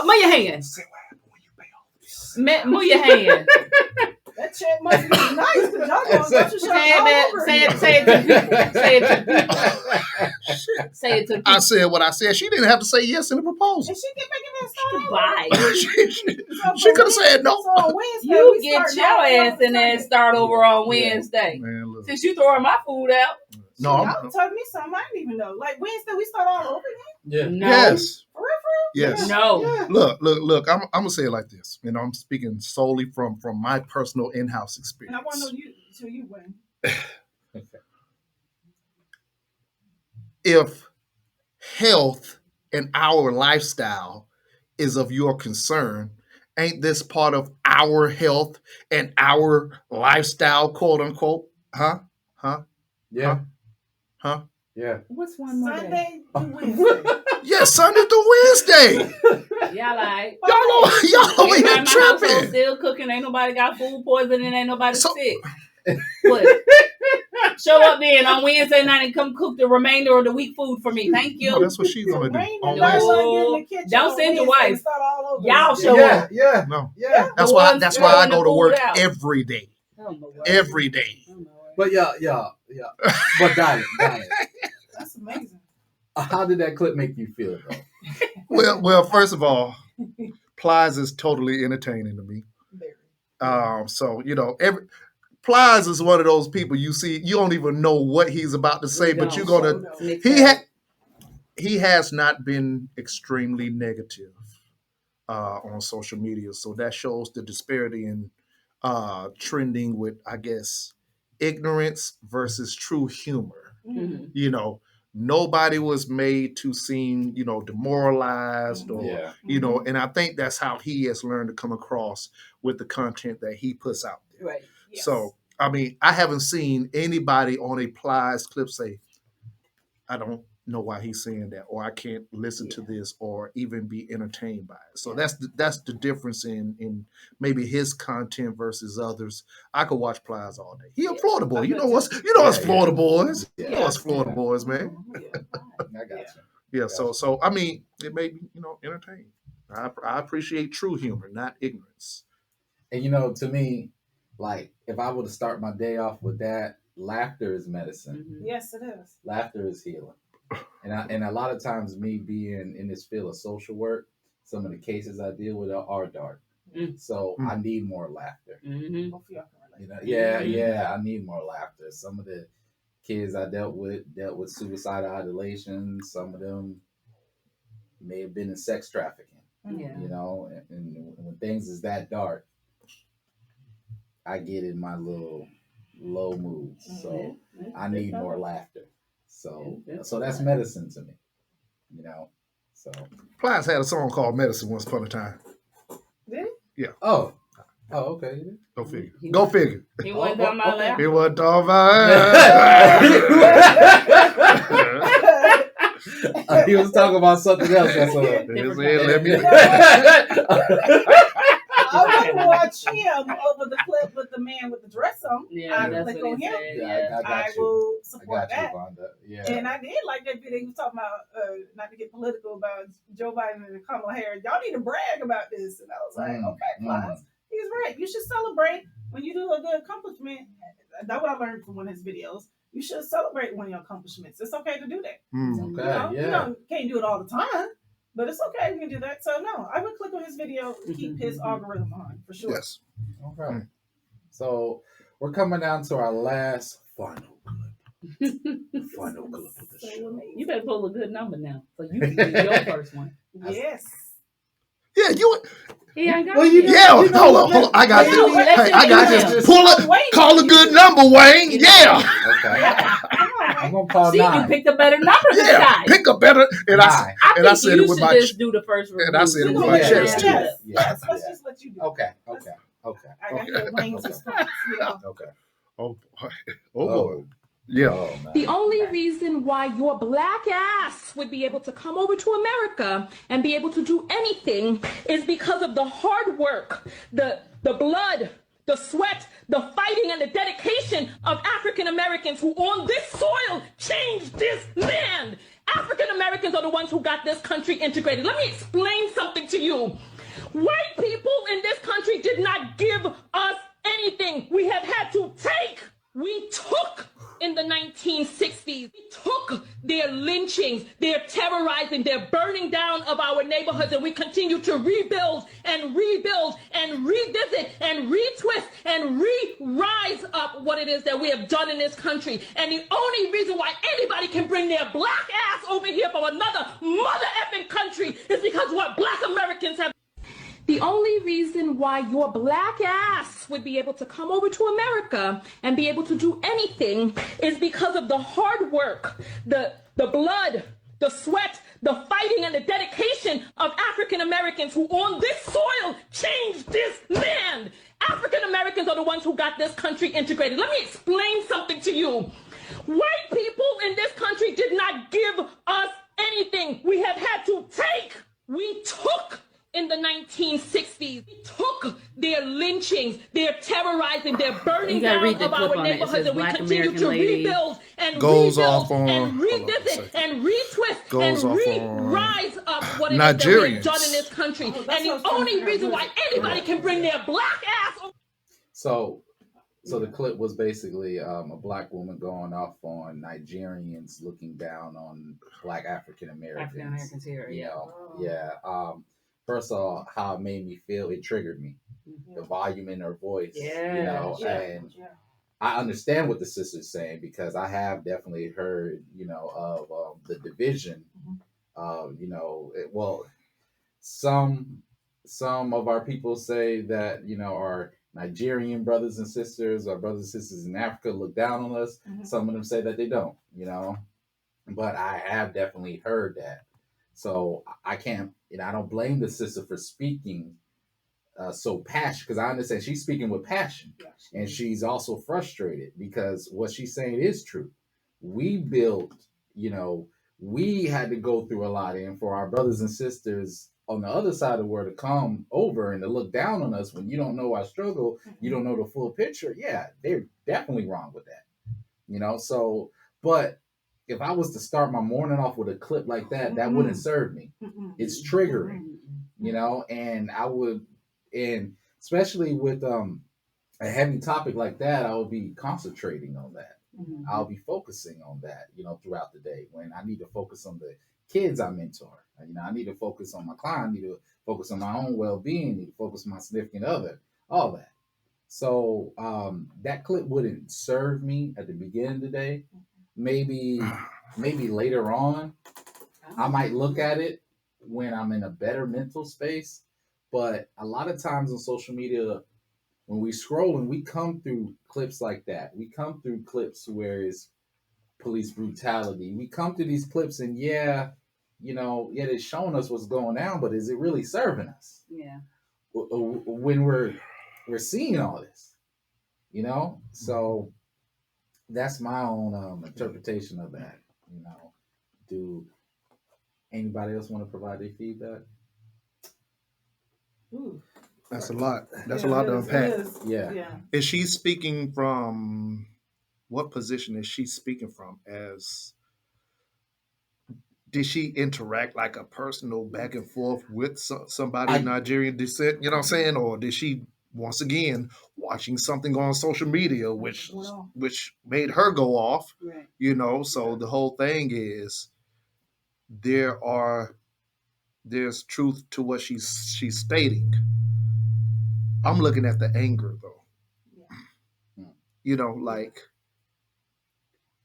move your hand. Move your hand. That check must be nice because y'all going to say it to people. Say it to people. I said what I said. She didn't have to say yes in the proposal. And she kept making that start Goodbye. She could have said no. So on Wednesday, you get your ass in there and start over on Wednesday. Man, look. Since you throwing my food out. No, y'all told me something I didn't even know. Like Wednesday, we start all over again? Yeah. No. Yes. For real? Yes. No. Yeah. Look. I'm gonna say it like this. I'm speaking solely from my personal in-house experience. And I want to know you Wayne. If health and our lifestyle is of your concern, ain't this part of our health and our lifestyle, quote unquote? Huh? Yeah. Huh? Yeah. What's one more day? Sunday to Wednesday. Yeah, Sunday through Wednesday. Y'all like Y'all over here my household tripping. still cooking. Ain't nobody got food poisoning. Ain't nobody So- sick. What? Show up then on Wednesday night and come cook the remainder of the week food for me. Thank you. Oh, that's what she's gonna do. Rain On and Wednesday. Lola get in the kitchen Don't on send your Wednesday wife. and start all over Y'all again. show Yeah, up. yeah, No, yeah. that's The why. ones That's why I throwing go the to work food out. every day. Oh, my God. Every day. Oh, my God. But yeah. But Diamond, That's amazing. how did that clip make you feel, though? Well, first of all, Plies is totally entertaining to me. Very. So Plies is one of those people you see, you don't even know what he's about to say, We but you're don't. gonna. So, Mix He that. he has not been extremely negative on social media, so that shows the disparity in trending with, I guess, ignorance versus true humor. Mhm. Nobody was made to seem, demoralized or, Yeah. and I think that's how he has learned to come across with the content that he puts out there. Right. Yes. So, I mean, I haven't seen anybody on a Plies clip say, I don't know why he's saying that, or I can't listen to this or even be entertained by it. So that's the difference in maybe his content versus others. I could watch Plies all day. He a Florida boy. You know us Florida boys. Yeah. You know us Florida boys, man. I got you. Yeah, so I mean, it made me, entertain. I appreciate true humor, not ignorance. And to me, like if I were to start my day off with that, laughter is medicine. Mhm. Yes, it is. Laughter is healing. And a lot of times, me being in this field of social work, some of the cases I deal with are dark. Mm. So I need more laughter. Mhm. Both of y'all can relate. Yeah, I need more laughter. Some of the kids I dealt with suicidal ideation. Some of them may have been in sex trafficking. Yeah. And when things is that dark, I get in my little low moods. So I need more laughter. So that's medicine to me. So Plies had a song called Medicine once upon a time. Did Yeah. Oh, okay. Go figure. Go figure. He wasn't talking about okay. laughter. He wasn't talking about He was talking about something else. That's all. Let me. I would watch him over the clip with the man with the dress on. Yeah, I that's click what on he him. said. Yeah, Yeah. I got I you. will I support got you, that. Vonda. Yeah. And I did like that video. He was talking about, not to get political, about Joe Biden and Kamala Harris. Y'all need to brag about this. And I was like, okay, Plies. He's right. You should celebrate when you do a good accomplishment. That's what I learned from one of his videos. You should celebrate one of your accomplishments. It's okay to do that. Okay. You can't do it all the time, but it's okay. You can do that. So no, I would click on his video, keep his algorithm on for sure. Yes. Okay. So we're coming down to our last final clip. Final clip of the show. You better pull a good number now. So you can do your first one. Yes. Yeah, you. He ain't got Well, you. Yeah, hold on. I got this. Hey, I got this. Pull it. Call a good number, Wayne. Yeah. Okay. I'm gonna call See, you 9. picked a better number this Yeah. time. Pick a better. And I Nine. I think said you it with should my. just do the first review. And I said it with We're my gonna chest too. Yes. Yeah. Let's just let you do it. Okay. I got your Wayne's response. Okay. Oh boy. Oh boy. Yeah. Oh, man. The only reason why your black ass would be able to come over to America and be able to do anything is because of the hard work, the blood, the sweat, the fighting, and the dedication of African Americans who on this soil changed this land. African Americans are the ones who got this country integrated. Let me explain something to you. White people in this country did not give us anything. We have had to take. We took in the 1960s. We took their lynchings, their terrorizing, their burning down of our neighborhoods, and we continue to rebuild and rebuild and revisit and retwist and re-rise up what it is that we have done in this country. And the only reason why anybody can bring their black ass over here from another mother effing country is because what black Americans have. The only reason why your black ass would be able to come over to America and be able to do anything is because of the hard work, the blood, the sweat, the fighting, and the dedication of African Americans who on this soil changed this land. African Americans are the ones who got this country integrated. Let me explain something to you. White people in this country did burning gotta down read the of clip our on it. It neighborhoods, says and we Black continue American to lady rebuild and Goes rebuild off on- and hold on a revisit second. and retwist Goes and off on rise up what it is that we have done in Nigerians. this country. Oh, And that's the what I was trying to only figure out. reason What why is it? anybody can bring their black ass So the clip was basically a black woman going off on Nigerians looking down on black African Americans. African Americans here. You Yeah. know, Oh. yeah. First of all, how it made me feel, it triggered me. Mhm. The volume in her voice, Yeah, you know, Yeah. and Yeah. I understand what the sister's saying because I have definitely heard, you know, of the division. You know, well, some of our people say that, you know, our Nigerian brothers and sisters, our brothers and sisters in Africa look down on us. Mhm. Some of them say that they don't, you know, but I have definitely heard that. So I can't, you know, I don't blame the sister for speaking so passionate because I understand she's speaking with passion and she's also frustrated because what she's saying is true. We built, you know, we had to go through a lot, and for our brothers and sisters on the other side of the world to come over and to look down on us when you don't know our struggle, you don't know the full picture. Yeah, they're definitely wrong with that, you know. So, but if I was to start my morning off with a clip like that, that wouldn't serve me. It's triggering, you know, and I would, and especially with a heavy topic like that, I will be concentrating on that. I'll be focusing on that, you know, throughout the day when I need to focus on the kids I mentor. You know, I need to focus on my client, I need to focus on my own well-being, need to focus on my significant other, all that. So that clip wouldn't serve me at the beginning of the day. Maybe later on, I might look at it when I'm in a better mental space. But a lot of times on social media, when we scroll and we come through clips like that, we come through clips where it's police brutality. We come to these clips and yeah, you know, yeah, they're showing us what's going on, but is it really serving us? Yeah. When we're seeing all this, you know? So that's my own interpretation of that, you know. Do anybody else want to provide their feedback? Ooh. That's a lot. That's a Yeah, lot it to is, unpack. it is. Yeah. Yeah. Is she speaking from what position is she speaking from? As did she interact like a personal back and forth with somebody of Nigerian descent? You know what I'm saying? Or did she once again watching something on social media which made her go off? Right. You know, so the whole thing is there's truth to what she's stating. I'm looking at the anger though. Yeah. You know, like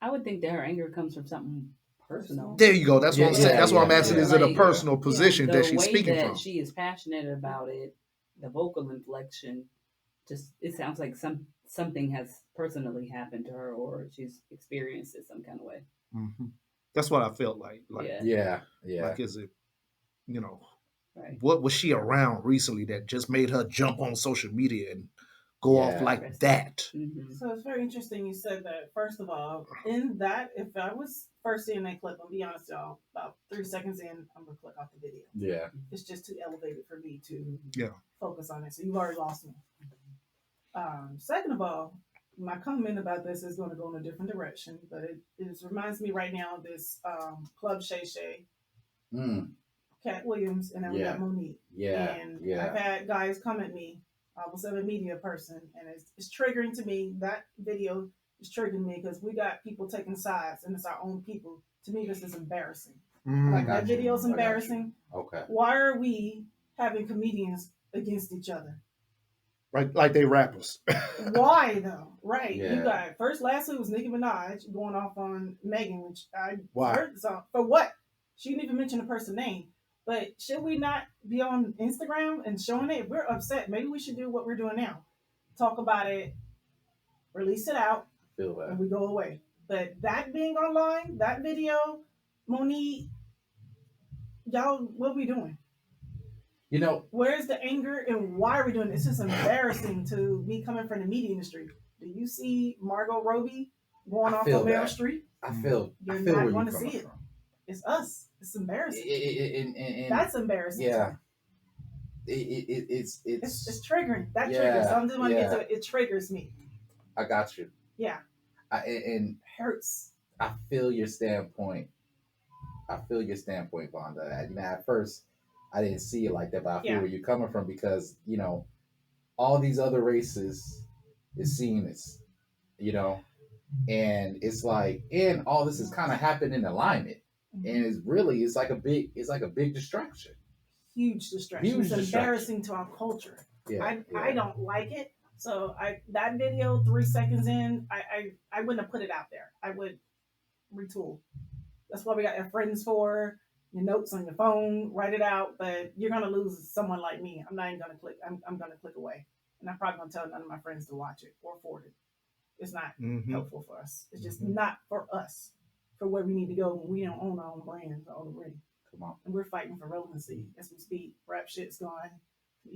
I would think that her anger comes from something personal. there you go. That's what I'm saying. That's why I'm asking: is it a Like, personal position that she's way speaking that from? she is passionate about it, the vocal inflection, just it sounds like something has personally happened to her, or she's experienced it some kind of way. Mm-hmm. That's what I felt like. Yeah. Like, is it, you know, right. What was she around recently that just made her jump on social media and go off like that? Mm-hmm. So it's very interesting you said that. First of all, in that, if I was first seeing that clip, I'll be honest, y'all, about 3 seconds in, I'm going to click off the video. Yeah. It's just too elevated for me to Yeah. focus on it. So you've already lost me. Second of all, my comment about this is going to go in a different direction, but it reminds me right now of this Club Shay Shay, Cat Williams, and then we got Monique. And I've had guys come at me. I was a media person, and it's triggering to me. That video is triggering me because we got people taking sides, and it's our own people. To me, this is embarrassing. Like that video is embarrassing. Okay. Why are we having comedians against each other? Right, like they rappers. Why though? Right. Yeah. You got last week was Nicki Minaj going off on Megan, which I Why? heard for what? She didn't even mention the person's name. But should we not be on Instagram and showing it? If we're upset, maybe we should do what we're doing now. Talk about it, release it out, and we go away. But that being online, that video, Monique, y'all, what are we doing? You know, where's the anger and why are we doing this? It's just embarrassing to me coming from the media industry. Do you see Margot Robbie going off on Meryl Streep? I feel You're where not you're going to coming see it. from. It's us. It's embarrassing. And that's embarrassing. Yeah. It's triggering. That triggers. So I'm just want to get to it. It triggers me. I got you. Yeah. And hurts. I feel your standpoint. Vonda. At first, I didn't see it like that, but I feel Yeah. where you're coming from because all these other races is seeing this, and it's like, and all this is kind of happening in alignment, and it's like a big distraction. Huge distraction. It's embarrassing to our culture. Yeah, I don't like it. So that video 3 seconds in, I wouldn't have put it out there. I would retool. That's what we got your friends for, your notes on your phone, write it out. But you're gonna lose someone like me. I'm not even gonna click. I'm gonna click away, and I'm probably gonna tell none of my friends to watch it or forward it. It's not helpful for us. It's just not for us, for where we need to go when we don't own our own brands already. Come on. And we're fighting for relevancy as we speak. Rap shit's gone.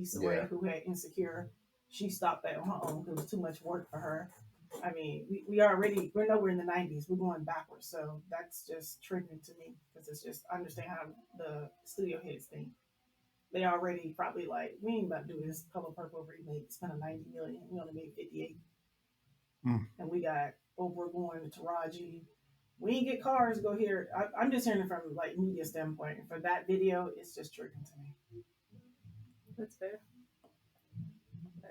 Issa Rae, who had Insecure, she stopped that on her own because it was too much work for her. I mean, we're nowhere in the 90s. We're going backwards. So that's just triggering to me because it's just, I understand how the studio heads think. They already probably like, we ain't about to do this Color Purple remake. Spent a $90 million. We only made 58. And we got Oprah going to Taraji. We ain't get cars to go here. I'm just hearing it from like media standpoint. And for that video, it's just triggering to me. That's fair.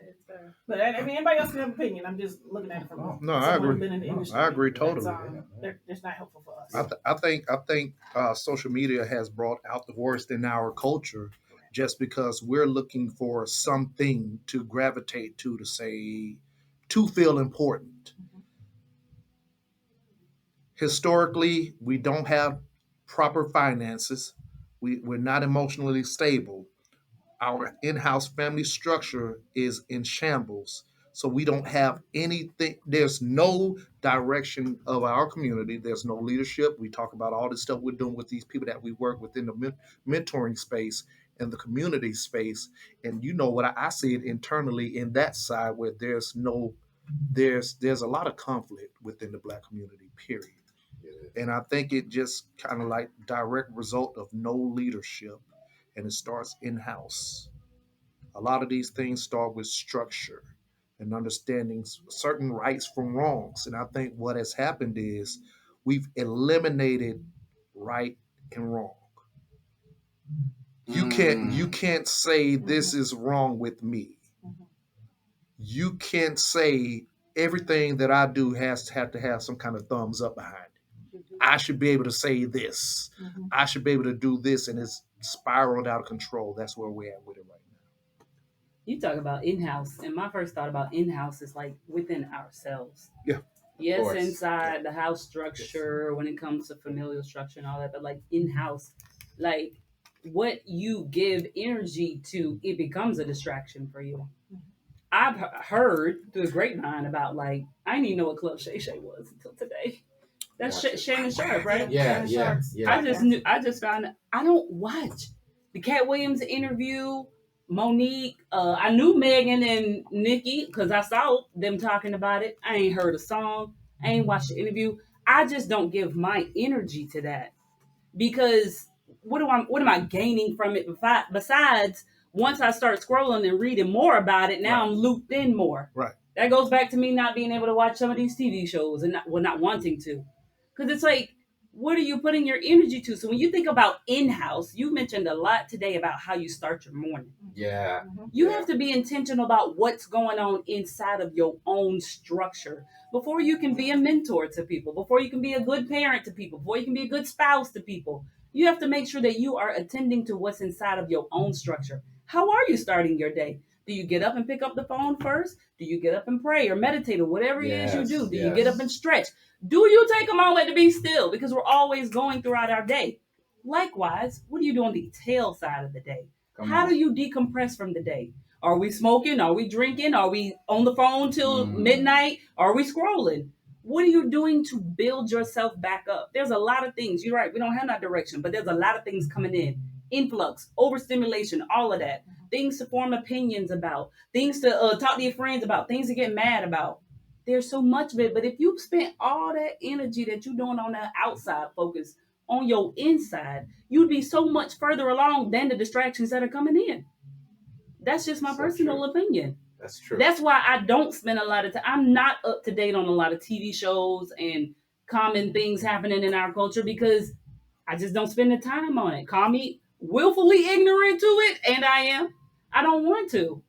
It's fair. But I mean, anybody else can have an opinion. I'm just looking at it from No, I agree. Been in the industry. I agree totally. It's not helpful for us. I think social media has brought out the worst in our culture, just because we're looking for something to gravitate to say, to feel important. Historically, we don't have proper finances. We're not emotionally stable. Our in-house family structure is in shambles. So we don't have anything. There's no direction of our community. There's no leadership. We talk about all this stuff we're doing with these people that we work within the mentoring space and the community space. And you know what I see it internally in that side where there's a lot of conflict within the Black community, period. And I think it just kind of like direct result of no leadership, and it starts in-house. A lot of these things start with structure and understanding certain rights from wrongs. And I think what has happened is we've eliminated right and wrong. You can't say this is wrong with me. You can't say everything that I do has to have some kind of thumbs up behind it. I should be able to say this. I should be able to do this, and it's spiraled out of control. That's where we're at with it right now. You talk about in-house, and my first thought about in-house is like within ourselves. Yeah. Yes, inside the house structure when it comes to familial structure and all that, but like in-house, like what you give energy to, it becomes a distraction for you. I've heard through the grapevine about like, I didn't even know what Club Shay Shay was until today. That's Shannon Sharp, right? Yeah. I just found I don't watch the Cat Williams interview, Monique. I knew Megan and Nikki because I saw them talking about it. I ain't heard a song. I ain't watched the interview. I just don't give my energy to that because what am I gaining from it besides once I start scrolling and reading more about it, now I'm looped in more. Right. That goes back to me not being able to watch some of these TV shows and not wanting to. Because it's like, what are you putting your energy to? So when you think about in-house, you mentioned a lot today about how you start your morning. Yeah. You have to be intentional about what's going on inside of your own structure before you can be a mentor to people, before you can be a good parent to people, before you can be a good spouse to people. You have to make sure that you are attending to what's inside of your own structure. How are you starting your day? Do you get up and pick up the phone first? Do you get up and pray or meditate or whatever it is you do? Do you get up and stretch? Do you take a moment to be still? Because we're always going throughout our day. Likewise, what do you do on the tail side of the day? How do you decompress from the day? Are we smoking? Are we drinking? Are we on the phone till midnight? Are we scrolling? What are you doing to build yourself back up? There's a lot of things. You're right. We don't have that direction, but there's a lot of things coming in. Influx, overstimulation, all of that. Things to form opinions about. Things to talk to your friends about. Things to get mad about. There's so much of it. But if you spent all that energy that you're doing on the outside focus on your inside, you'd be so much further along than the distractions that are coming in. That's just my personal opinion. That's true. That's why I don't spend a lot of time. I'm not up to date on a lot of TV shows and common things happening in our culture because I just don't spend the time on it. Call me willfully ignorant to it, and I am. I don't want to.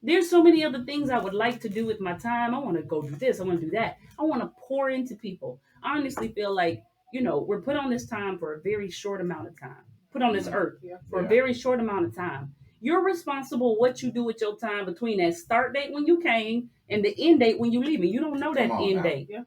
There's so many other things I would like to do with my time. I want to go do this. I want to do that. I want to pour into people. I honestly feel like, we're put on this time for a very short amount of time. Put on this earth for a very short amount of time. You're responsible what you do with your time between that start date when you came and the end date when you leaving. You don't know that end date. Yeah.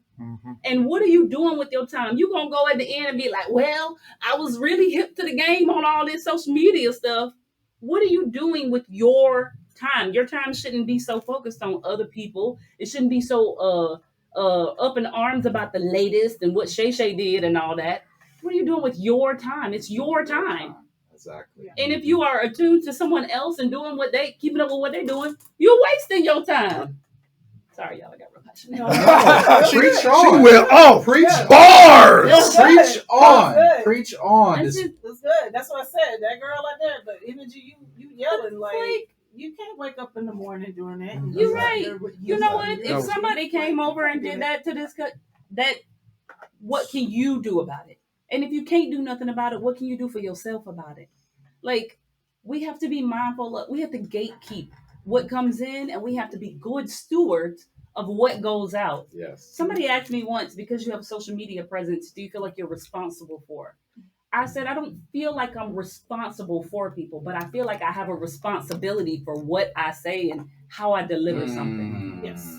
And what are you doing with your time? You gonna go at the end and be like, well, I was really hip to the game on all this social media stuff. What are you doing with your time? Your time shouldn't be so focused on other people. It shouldn't be so up in arms about the latest and what Shay Shay did and all that. What are you doing with your time? It's your time. Exactly. And if you are attuned to someone else and doing keeping up with what they're doing, you're wasting your time. Sorry, y'all, I got real passionate. No, preach on. She will. Oh, preach bars. Preach on. Preach on. That's good. That's what I said. That girl like that, but energy, you yelling like you can't wake up in the morning doing that. You're right. You know what? If somebody came over and did that to this, what can you do about it? And if you can't do nothing about it, what can you do for yourself about it? Like, we have to be mindful we have to gatekeep what comes in, and we have to be good stewards of what goes out. Yes. Somebody asked me once, because you have a social media presence, do you feel like you're responsible for it? I said, I don't feel like I'm responsible for people, but I feel like I have a responsibility for what I say and how I deliver something. Yes.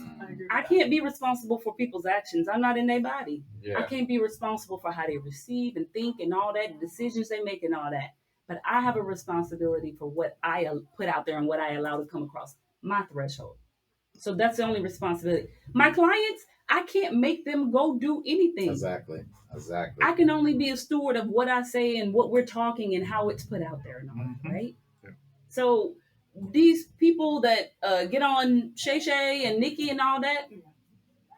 I can't be responsible for people's actions. I'm not in their body. Yeah. I can't be responsible for how they receive and think and all that, the decisions they make and all that. But I have a responsibility for what I put out there and what I allow to come across my threshold. So that's the only responsibility. My clients, I can't make them go do anything. Exactly. I can only be a steward of what I say and what we're talking and how it's put out there and all that, right? Yeah. So these people that get on Shay Shay and Nikki and all that,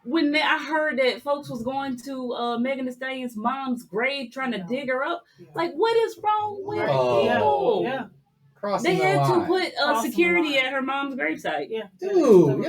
when I heard that folks was going to Megan Thee Stallion's mom's grave trying to dig her up, like, what is wrong with people? Yeah. Crossing They had the to line. put security at her mom's gravesite. Yeah. Dude,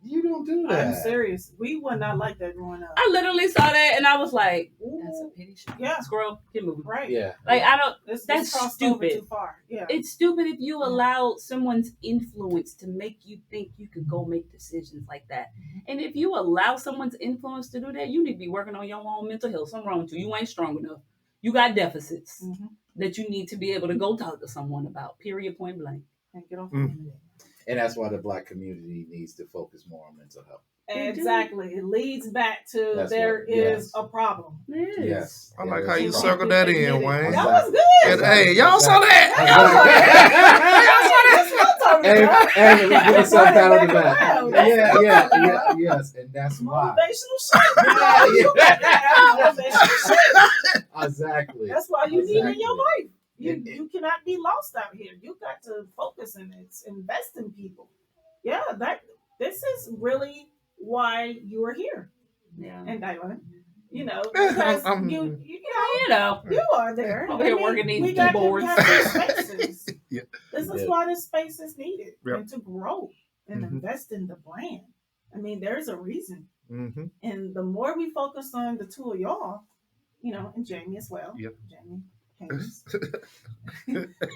you don't do that. I'm serious. We were not like that growing up. I literally saw that and I was like, that's a pity shot. Yeah. Scroll, get moving. Right. Yeah. Like, I don't, This that's crossed over stupid. too far. Yeah. It's stupid if you allow someone's influence to make you think you could go make decisions like that. And if you allow someone's influence to do that, you need to be working on your own mental health. Something wrong with you. You ain't strong enough. You got deficits that you need to be able to go talk to someone about, period, point blank. And get off And that's why the Black community needs to focus more on mental health. Exactly. It leads back to That's there what- is yes. a problem. Yes. I Yeah, like that's how the you problem. circled that in, Wayne. That was good. And, hey, y'all saw that? Hey, we give us some pat on the back. Yes, and that's why. Motivational shit. Exactly. That's why you need it in your life. You cannot be lost out here. You got to focus and invest in people. Yeah, this is really why you are here. Yeah. And Dylan, because you are there. Over here working these we got to keyboards. have these spaces. Yeah. This is why this space is needed and to grow and Mm-hmm. invest in the brand. I mean, there's a reason. Mm-hmm. And the more we focus on the two of y'all, and Jamie as well. Yep. Jamie Haynes,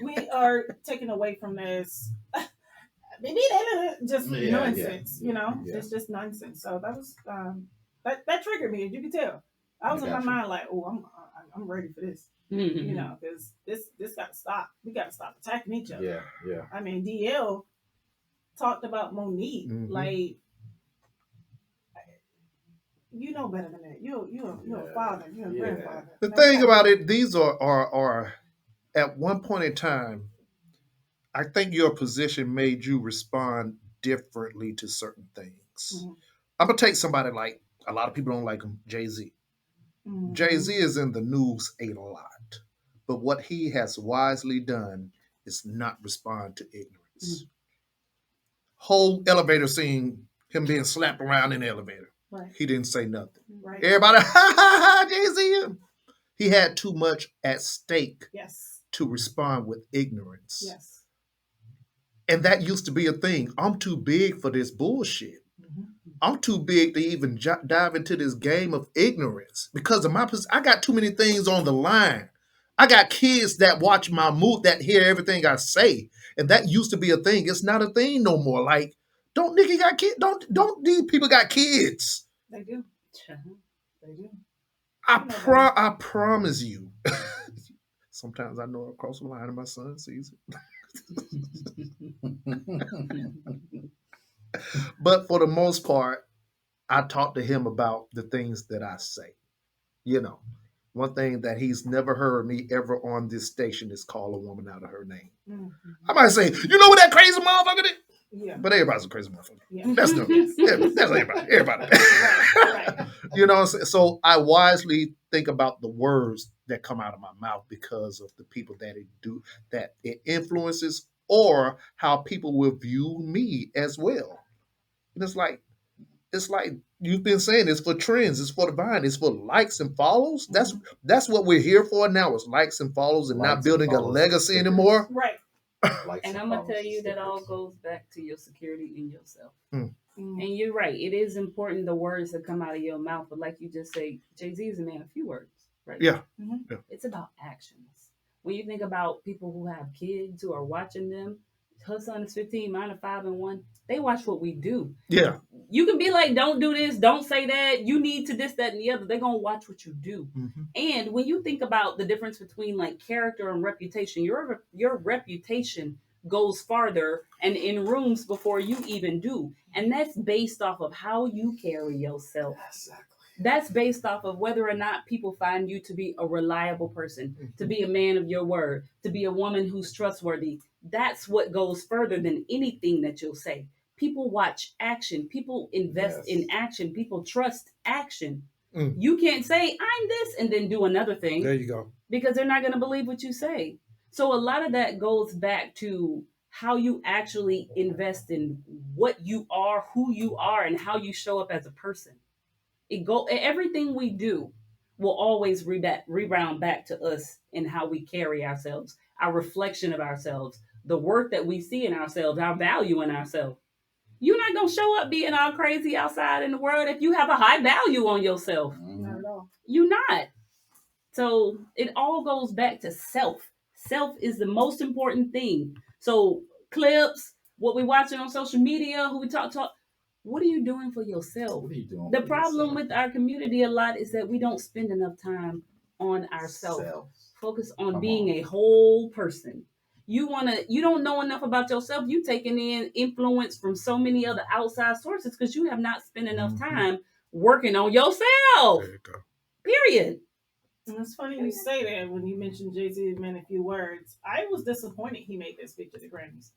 we are taking away from this. Just nonsense, It's just nonsense. So that was that triggered me, as you can tell. I was in my mind like, oh, I'm ready for this, because this got to stop. We got to stop attacking each other. Yeah. I mean, DL talked about Monique, like, you know better than that. You're a father. You're a grandfather. The thing about it, these are at one point in time, I think your position made you respond differently to certain things. I'm gonna take somebody like, a lot of people don't like him, Jay-Z. Jay-Z is in the news a lot, but what he has wisely done is not respond to ignorance. Whole elevator scene, him being slapped around in the elevator. Right. He didn't say nothing. Right. Everybody, ha ha ha, Jay-Z. He had too much at stake Yes. to respond with ignorance. Yes. And that used to be a thing. I'm too big for this bullshit. I'm too big to even dive into this game of ignorance because of my. I got too many things on the line. I got kids that watch my move, that hear everything I say, and that used to be a thing. It's not a thing no more. Like, don't nigga got kids? Don't these people got kids? They do. They do. I promise you. Sometimes I know I cross the line and my son sees it. But for the most part, I talk to him about the things that I say. You know, one thing that he's never heard me ever on this station is call a woman out of her name. Mm-hmm. I might say, you know what that crazy motherfucker did? Yeah. But everybody's a crazy motherfucker. Yeah. That's no, that's everybody. Right. You know, so I wisely think about the words that come out of my mouth because of the people that it influences, or how people will view me as well. And it's like you've been saying, it's for trends, it's for the vine, it's for likes and follows. Mm-hmm. That's what we're here for now, is likes and follows, and not building a legacy anymore. Right. And I'm gonna tell you, that all goes back to your security in yourself. And you're right, it is important, the words that come out of your mouth, but like you just say, Jay-Z is a man of few words, right? Yeah. It's about actions. When you think about people who have kids who are watching them, her son is 15, mine are 5 and 1. They watch what we do. Yeah. You can be like, don't do this, don't say that, you need to this, that, and the other. They're going to watch what you do. Mm-hmm. And when you think about the difference between like character and reputation, your reputation goes farther and in rooms before you even do. And that's based off of how you carry yourself. Exactly. That's based off of whether or not people find you to be a reliable person, to be a man of your word, to be a woman who's trustworthy. That's what goes further than anything that you'll say. People watch action. People invest in action. People trust action. You can't say, I'm this, and then do another thing. There you go. Because they're not going to believe what you say. So a lot of that goes back to how you actually invest in what you are, who you are, and how you show up as a person. Everything we do will always rebound back to us and how we carry ourselves, our reflection of ourselves, the worth that we see in ourselves, our value in ourselves. You're not going to show up being all crazy outside in the world if you have a high value on yourself. Not at all. You're not. So it all goes back to self. Self is the most important thing. So clips, what we're watching on social media, who we talk. What are you doing for yourself? What are you doing? The problem with our community a lot is that we don't spend enough time on ourselves. Focus on being a whole person. You don't know enough about yourself. You taking in influence from so many other outside sources because you have not spent enough time working on yourself. There you go. Period. And it's funny you say that when you mentioned Jay-Z meant a few words. I was disappointed he made that speech at the Grammys.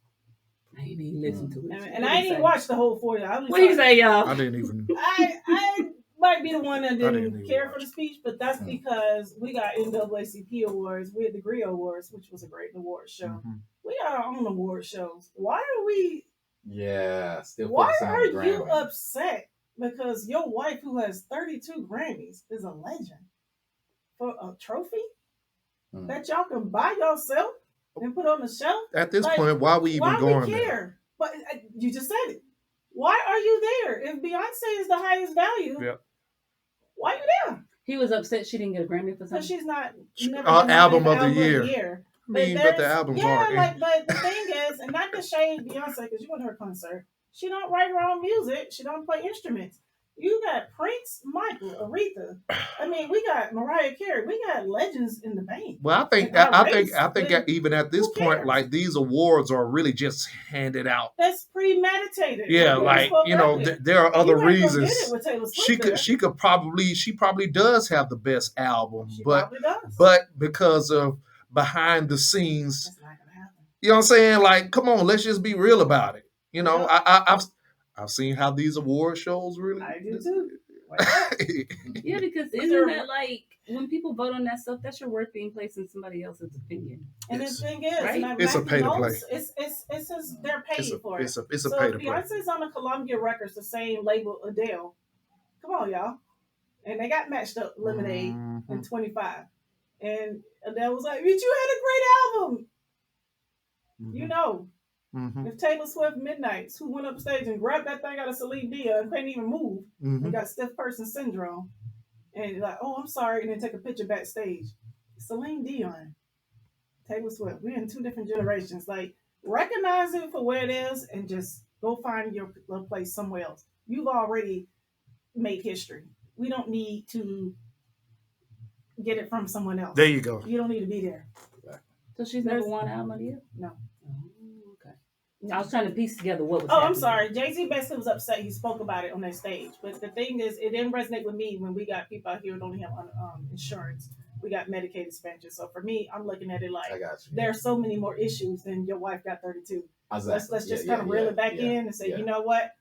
I didn't even listen to it. And I didn't even watch the whole 40. What do you say, y'all? I didn't even. I might be the one that didn't care for the speech, but that's because we got NAACP awards. We had the Griot Awards, which was a great award show. Mm-hmm. We got our own award shows. Why are we? Yeah, still. Why are you upset because your wife, who has 32 Grammys, is a legend for a trophy that y'all can buy yourself and put on the shelf? At this point, why are we even going there? But you just said it. Why are you there? If Beyonce is the highest value, why are you there? He was upset she didn't get a Grammy for something. But she's not album of the year. I mean, but the albums aren't. But the thing is, and not to shade Beyonce, because you went to her concert, she don't write her own music. She don't play instruments. You got Prince, Michael, Aretha. I mean, we got Mariah Carey. We got legends in the band. Well, I think even at this point, like, these awards are really just handed out. That's premeditated. Yeah, like, you know, there are other reasons. She probably does have the best album, but because of behind the scenes, that's not gonna happen. You know what I'm saying? Like, come on, let's just be real about it. You know, I've seen how these award shows really. I do too. Yeah, because isn't that like when people vote on that stuff, that's your worth being placed in somebody else's opinion. And the thing is, right? It's a pay to play. They're paid for it. It's a pay to play. Beyonce's on the Columbia Records, the same label Adele. Come on, y'all. And they got matched up Lemonade in 25. And Adele was like, "You had a great album." You know. Mm-hmm. If Taylor Swift Midnights, who went up stage and grabbed that thing out of Celine Dion and couldn't even move, Mm-hmm. and got stiff person syndrome, and like, oh, I'm sorry, and then take a picture backstage. Celine Dion, Taylor Swift, we're in two different generations. Like, recognize it for where it is and just go find your little place somewhere else. You've already made history. We don't need to get it from someone else. There you go. You don't need to be there. So she's never won album of the year? No. Oh, okay. I was trying to piece together what was Oh, I'm happening. sorry. Jay-Z basically was upset. He spoke about it on that stage. But the thing is, it didn't resonate with me when we got people out here who don't have insurance. We got Medicaid expansion. So for me, I'm looking at it like there are so many more issues than your wife got 32. Exactly. Let's just kind of reel it back in and say, you know what?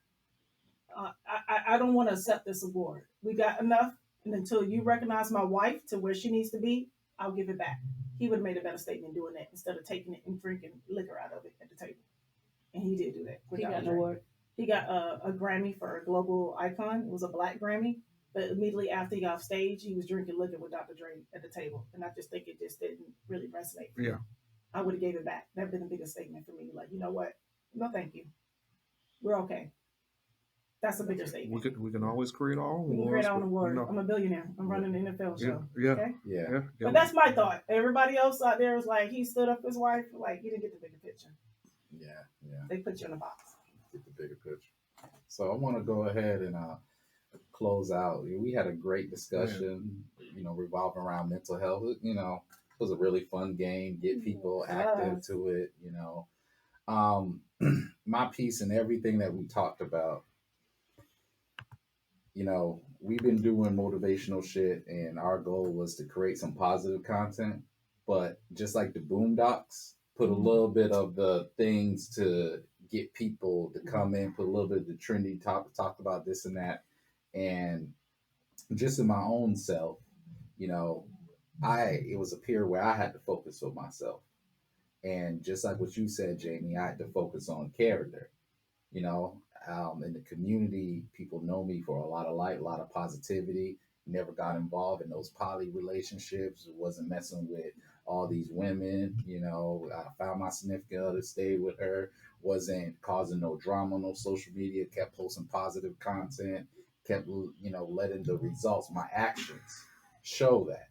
I don't want to accept this award. We got enough. And until you recognize my wife to where she needs to be, I'll give it back. He would have made a better statement doing that instead of taking it and drinking liquor out of it at the table. And he did do that. He got an award. He got a Grammy for a global icon. It was a black Grammy. But immediately after he got off stage, he was drinking liquor with Dr. Dre at the table. And I just think it just didn't really resonate. Yeah. I would have gave it back. That would have been the biggest statement for me. Like, you know what? No, thank you. We're okay. That's a bigger statement. We can always create our own We can create our own award. I'm a billionaire. I'm running an NFL show. Yeah. Okay? Yeah. But that's my thought. Everybody else out there was like, he stood up for his wife. Like, you didn't get the bigger picture. Yeah. Yeah. They put you in a box. Get the bigger picture. So I want to go ahead and close out. We had a great discussion, revolving around mental health. It was a really fun game. Get people active to it. My piece and everything that we talked about. We've been doing motivational shit, and our goal was to create some positive content. But just like the Boondocks, put a little bit of the things to get people to come in, put a little bit of the trendy talk about this and that. And just in my own self, it was a period where I had to focus on myself. And just like what you said, Jamie, I had to focus on character. In the community, people know me for a lot of light, a lot of positivity. Never got involved in those poly relationships. Wasn't messing with all these women. I found my significant other, stayed with her. Wasn't causing no drama on no social media. Kept posting positive content. Kept, letting the results, my actions, show that.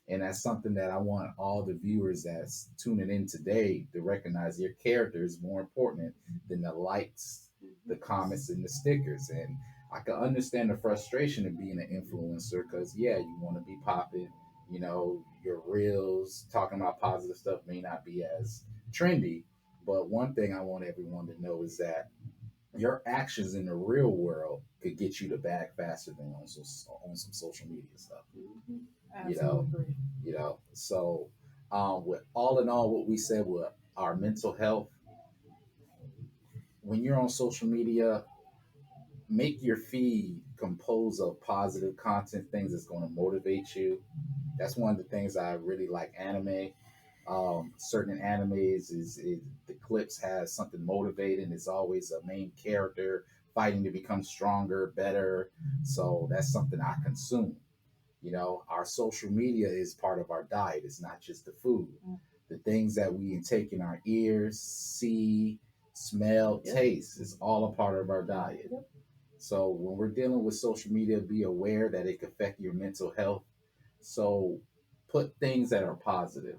And that's something that I want all the viewers that's tuning in today to recognize. Your character is more important than the likes, the comments, and the stickers. And I can understand the frustration of being an influencer because, you want to be popping. Your reels talking about positive stuff may not be as trendy. But one thing I want everyone to know is that your actions in the real world could get you the bag faster than on some social media stuff. Absolutely. So with all in all, what we said with our mental health, when you're on social media, make your feed composed of positive content, things that's going to motivate you. That's one of the things I really like. Anime, certain animes the clips has something motivating. It's always a main character fighting to become stronger, better. So that's something I consume. Our social media is part of our diet. It's not just the food. The things that we take in our ears, see, smell, taste is all a part of our diet. So when we're dealing with social media, be aware that it can affect your mental health. So put things that are positive.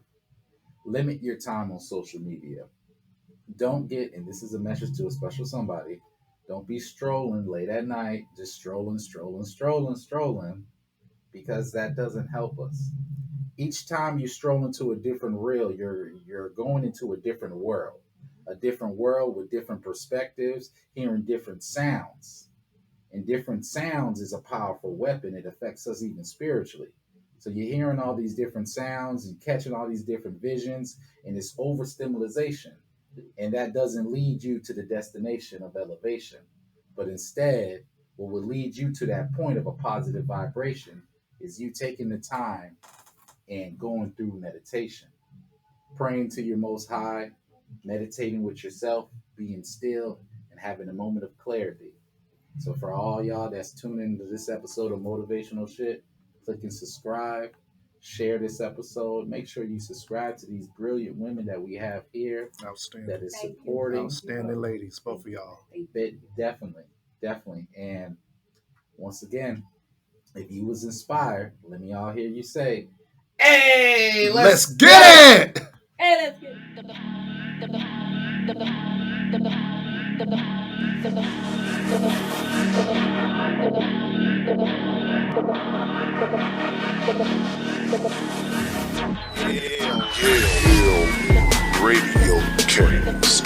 Limit your time on social media. Don't get, and this is a message to a special somebody, don't be strolling late at night, just strolling, because that doesn't help us. Each time you stroll into a different reel, you're going into a different world with different perspectives, hearing different sounds. And different sounds is a powerful weapon. It affects us even spiritually. So you're hearing all these different sounds and catching all these different visions, and it's overstimulation. And that doesn't lead you to the destination of elevation. But instead, what will lead you to that point of a positive vibration is you taking the time and going through meditation, praying to your Most High, meditating with yourself, being still, and having a moment of clarity. So for all y'all that's tuning into this episode of Motivational Shit, click and subscribe, share this episode. Make sure you subscribe to these brilliant women that we have here Outstanding. that is supporting. Outstanding ladies, both of y'all. Definitely. And once again, if you was inspired, let me all hear you say, "Hey, let's get it!" Hey, let's get Yale Radiocast.